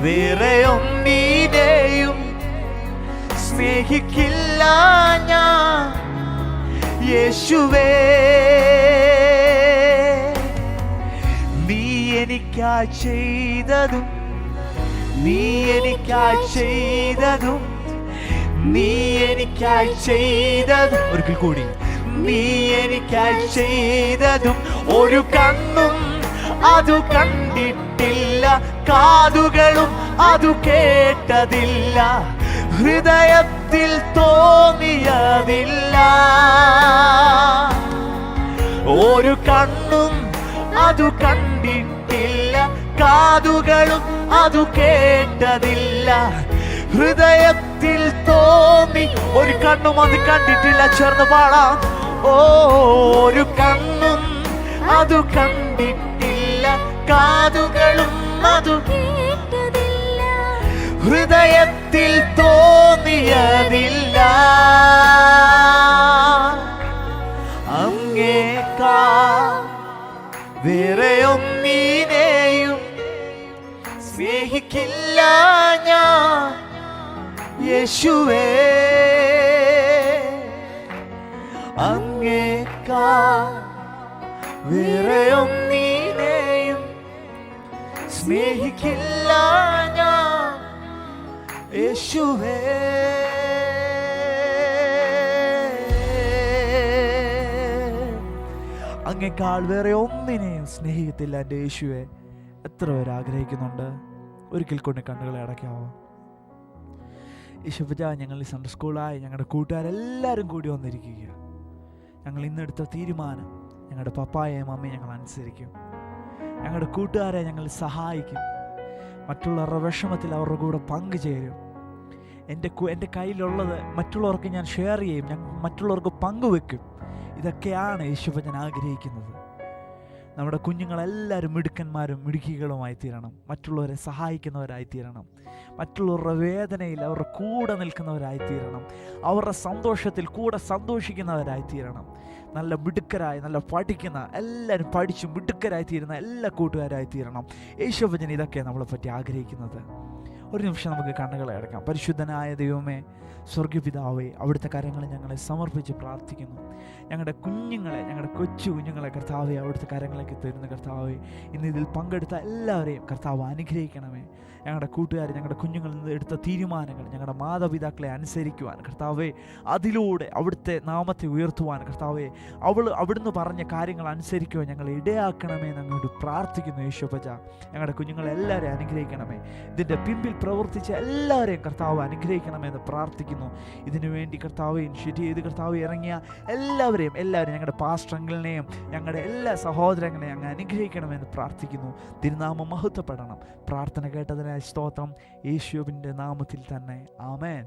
വേറെ ഒന്നിനെയും സ്നേഹിക്കില്ല ഞാൻ യേശുവേ. നീ എനിക്കായി ചെയ്തതും, നീ എനിക്കായി ചെയ്തതും, നീ എനിക്കായി ചെയ്തതും, ഒരിക്കൽ കൂടി, നീ എനിക്കായി ചെയ്തതും ഒരു കണ്ണും അതു കണ്ടിട്ടില്ല, കാതുകളും അതു കേട്ടതില്ല, ഹൃദയത്തിൽ തോന്നിയതില്ല. ഒരു കണ്ണും അതു കണ്ടിട്ടില്ല, കാതുകളും അതു കേട്ടതില്ല, ഹൃദയത്തിൽ തോന്നി. ഒരു കണ്ണും അത് കണ്ടിട്ടില്ല. ചേർന്ന് പാടാം. ഓ, ഒരു കണ്ണും അതു കണ്ടിട്ടില്ല, കാതുകളും അതു കേട്ടതില്ല, ഹൃദയത്തിൽ തോന്നിയതില്ല. അങ്ങേക്കാൾ വേറെ ഒന്നിനെയും സ്നേഹിക്കില്ല ഞാൻ യേശുവേ. അങ്ങേക്കാൾ വേറെ ഒന്നിനെയും സ്നേഹിക്കില്ല ഞാൻ യേശുവേ. അങ്ങേക്കാൾ വേറെ ഒന്നിനെയും സ്നേഹിക്കത്തില്ല എൻ്റെ യേശുവേ. എത്ര പേര് ആഗ്രഹിക്കുന്നുണ്ട്? ഒരിക്കൽ കൊണ്ട് കണ്ണുകളെ അടയ്ക്കാവോ? യേശുപ്പ, ഞങ്ങൾ ഈ സൺഡേ സ്കൂളായി ഞങ്ങളുടെ കൂട്ടുകാരെല്ലാവരും കൂടി വന്നിരിക്കുക. ഞങ്ങൾ ഇന്നെടുത്ത തീരുമാനം ഞങ്ങളുടെ പപ്പായെയും അമ്മയും ഞങ്ങൾ അനുസരിക്കും. ഞങ്ങളുടെ കൂട്ടുകാരെ ഞങ്ങൾ സഹായിക്കും. മറ്റുള്ളവരുടെ വിഷമത്തിൽ അവരുടെ കൂടെ പങ്കുചേരും. എൻ്റെ കയ്യിലുള്ളത് മറ്റുള്ളവർക്ക് ഞാൻ ഷെയർ ചെയ്യും, ഞാൻ മറ്റുള്ളവർക്ക് പങ്കുവെക്കും. ഇതൊക്കെയാണ് യേശുപ്പ ഞാൻ ആഗ്രഹിക്കുന്നത്. നമ്മുടെ കുഞ്ഞുങ്ങളെല്ലാവരും മിടുക്കന്മാരും മിടുക്കികളുമായി തീരണം. മറ്റുള്ളവരെ സഹായിക്കുന്നവരായി തീരണം. മറ്റുള്ളവരുടെ വേദനയിൽ അവരുടെ കൂടെ നിൽക്കുന്നവരായി തീരണം. അവരുടെ സന്തോഷത്തിൽ കൂടെ സന്തോഷിക്കുന്നവരായി തീരണം. നല്ല മിടുക്കരായി, നല്ല പഠിക്കുന്ന എല്ലാവരും പഠിച്ച് മിടുക്കരായി തീരുന്ന എല്ലാ കൂട്ടുകാരായി തീരണം. യേശുവചൻ ഇതൊക്കെ നമ്മളെ പറ്റി ആഗ്രഹിക്കുന്നത്. ഒരു നിമിഷം നമുക്ക് കണ്ണുകളെ അടയ്ക്കാം. പരിശുദ്ധനായ ദൈവമേ, സ്വർഗപിതാവേ, അവിടുത്തെ കരങ്ങളിൽ ഞങ്ങളെ സമർപ്പിച്ച് പ്രാർത്ഥിക്കുന്നു. ഞങ്ങളുടെ കുഞ്ഞുങ്ങളെ, ഞങ്ങളുടെ കൊച്ചു കുഞ്ഞുങ്ങളെ കർത്താവെ അവിടുത്തെ കരങ്ങളിലേക്ക് തരുന്ന കർത്താവെ, ഇന്ന് ഇതിൽ പങ്കെടുത്ത എല്ലാവരെയും കർത്താവ് അനുഗ്രഹിക്കണമേ. ഞങ്ങളുടെ കൂട്ടുകാർ, ഞങ്ങളുടെ കുഞ്ഞുങ്ങളിൽ നിന്ന് എടുത്ത തീരുമാനങ്ങൾ ഞങ്ങളുടെ മാതാപിതാക്കളെ അനുസരിക്കുവാൻ കർത്താവെ, അതിലൂടെ അവിടുത്തെ നാമത്തെ ഉയർത്തുവാൻ കർത്താവെ, അവിടുന്ന് പറഞ്ഞ കാര്യങ്ങൾ അനുസരിക്കുവാൻ ഞങ്ങളെ ഇടയാക്കണമേ എന്നങ്ങോട്ട് പ്രാർത്ഥിക്കുന്നു. യേശുപ്പച്ച, ഞങ്ങളുടെ കുഞ്ഞുങ്ങളെല്ലാവരെയും അനുഗ്രഹിക്കണമേ. ഇതിൻ്റെ പിമ്പിൽ പ്രവർത്തിച്ച എല്ലാവരെയും കർത്താവ് അനുഗ്രഹിക്കണമെന്ന് പ്രാർത്ഥിക്കുന്നു. ഇതിനു വേണ്ടി കർത്താവ് ഇനിഷ്യേറ്റ് ചെയ്ത് കർത്താവ് ഇറങ്ങിയ എല്ലാവരെയും ഞങ്ങളുടെ പാസ്റ്ററങ്ങളെയും ഞങ്ങളുടെ എല്ലാ സഹോദരങ്ങളെയും അങ്ങ് അനുഗ്രഹിക്കണമെന്ന് പ്രാർത്ഥിക്കുന്നു. തിരുനാമം മഹത്വപ്പെടണം. പ്രാർത്ഥന കേട്ടതിനായി സ്തോത്രം. യേശുവിൻ്റെ നാമത്തിൽ തന്നെ. ആമേൻ.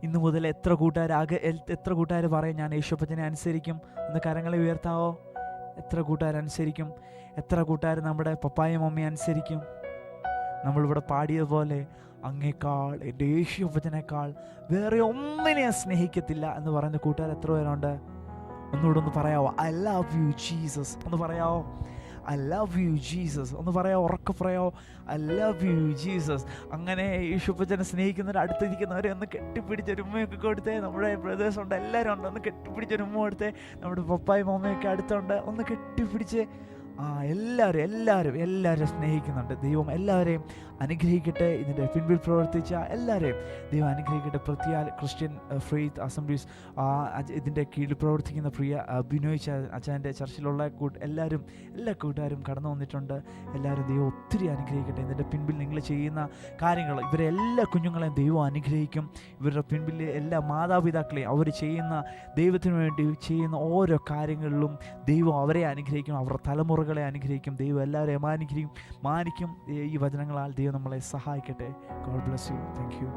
ഇന്ന് മുതൽ എത്ര കൂട്ടുകാർ പറയും ഞാൻ യേശുപ്പച്ചനെ അനുസരിക്കും? ഒന്ന് കരങ്ങളെ ഉയർത്താവോ? എത്ര കൂട്ടുകാരനുസരിക്കും? എത്ര കൂട്ടുകാർ നമ്മുടെ പപ്പായും മമ്മിയും അനുസരിക്കും? നമ്മളിവിടെ പാടിയതുപോലെ അങ്ങേക്കാൾ എൻ്റെ യേശുപ്പച്ചനേക്കാൾ വേറെ ഒന്നിനെ സ്നേഹിക്കത്തില്ല എന്ന് പറയുന്ന കൂട്ടുകാർ എത്ര പേരുണ്ട്? ഒന്നുകൂടെ ഒന്ന് പറയാവോ? ഐ ലവ് യു ജീസസ് ഒന്ന് പറയാവോ? ഐ ലവ് യു ജീസസ് ഒന്ന് പറയാമോ? ഉറക്കെ പറയാമോ? I love you Jesus. അങ്ങനെ യേശുപ്പച്ചനെ സ്നേഹിക്കുന്നവർ അടുത്തിരിക്കുന്നവരെ ഒന്ന് കെട്ടിപ്പിടിച്ചൊരു ഉമ്മയൊക്കെ കൊടുത്തേ. നമ്മുടെ ബ്രദേഴ്സ് ഉണ്ട്, എല്ലാവരും ഉണ്ട്, ഒന്ന് കെട്ടിപ്പിടിച്ചൊരു ഉമ്മ കൊടുത്തേ. നമ്മുടെ പപ്പായും മമ്മയൊക്കെ അടുത്തുണ്ട്, ഒന്ന് കെട്ടിപ്പിടിച്ച്. എല്ലാവരും സ്നേഹിക്കുന്നുണ്ട്. ദൈവം എല്ലാവരെയും അനുഗ്രഹിക്കട്ടെ. ഇതിൻ്റെ പിൻപിൽ പ്രവർത്തിച്ച എല്ലാവരെയും ദൈവം അനുഗ്രഹിക്കട്ടെ. പ്രത്യേക ക്രിസ്ത്യൻ ഫെയ്ത്ത് അസംബ്ലീസ് ഇതിൻ്റെ കീഴിൽ പ്രവർത്തിക്കുന്ന പ്രിയ ബിനോയ് അച്ഛൻ്റെ ചർച്ചിലുള്ള എല്ലാ കൂട്ടുകാരും കടന്നു വന്നിട്ടുണ്ട്. എല്ലാവരും ദൈവം ഒത്തിരി അനുഗ്രഹിക്കട്ടെ. ഇതിൻ്റെ പിൻപിൽ നിങ്ങൾ ചെയ്യുന്ന കാര്യങ്ങൾ, ഇവരെ എല്ലാ കുഞ്ഞുങ്ങളെയും ദൈവം അനുഗ്രഹിക്കും. ഇവരുടെ പിൻപിൽ എല്ലാ മാതാപിതാക്കളെയും അവർ ചെയ്യുന്ന ദൈവത്തിന് വേണ്ടി ചെയ്യുന്ന ഓരോ കാര്യങ്ങളിലും ദൈവം അവരെ അനുഗ്രഹിക്കും, അവരുടെ തലമുറകളെ അനുഗ്രഹിക്കും. ദൈവം എല്ലാവരെയും മാനിക്കും. ഈ വചനങ്ങളാൽ ദൈവം നമ്മളെ സഹായിക്കട്ടെ. God bless you. Thank you.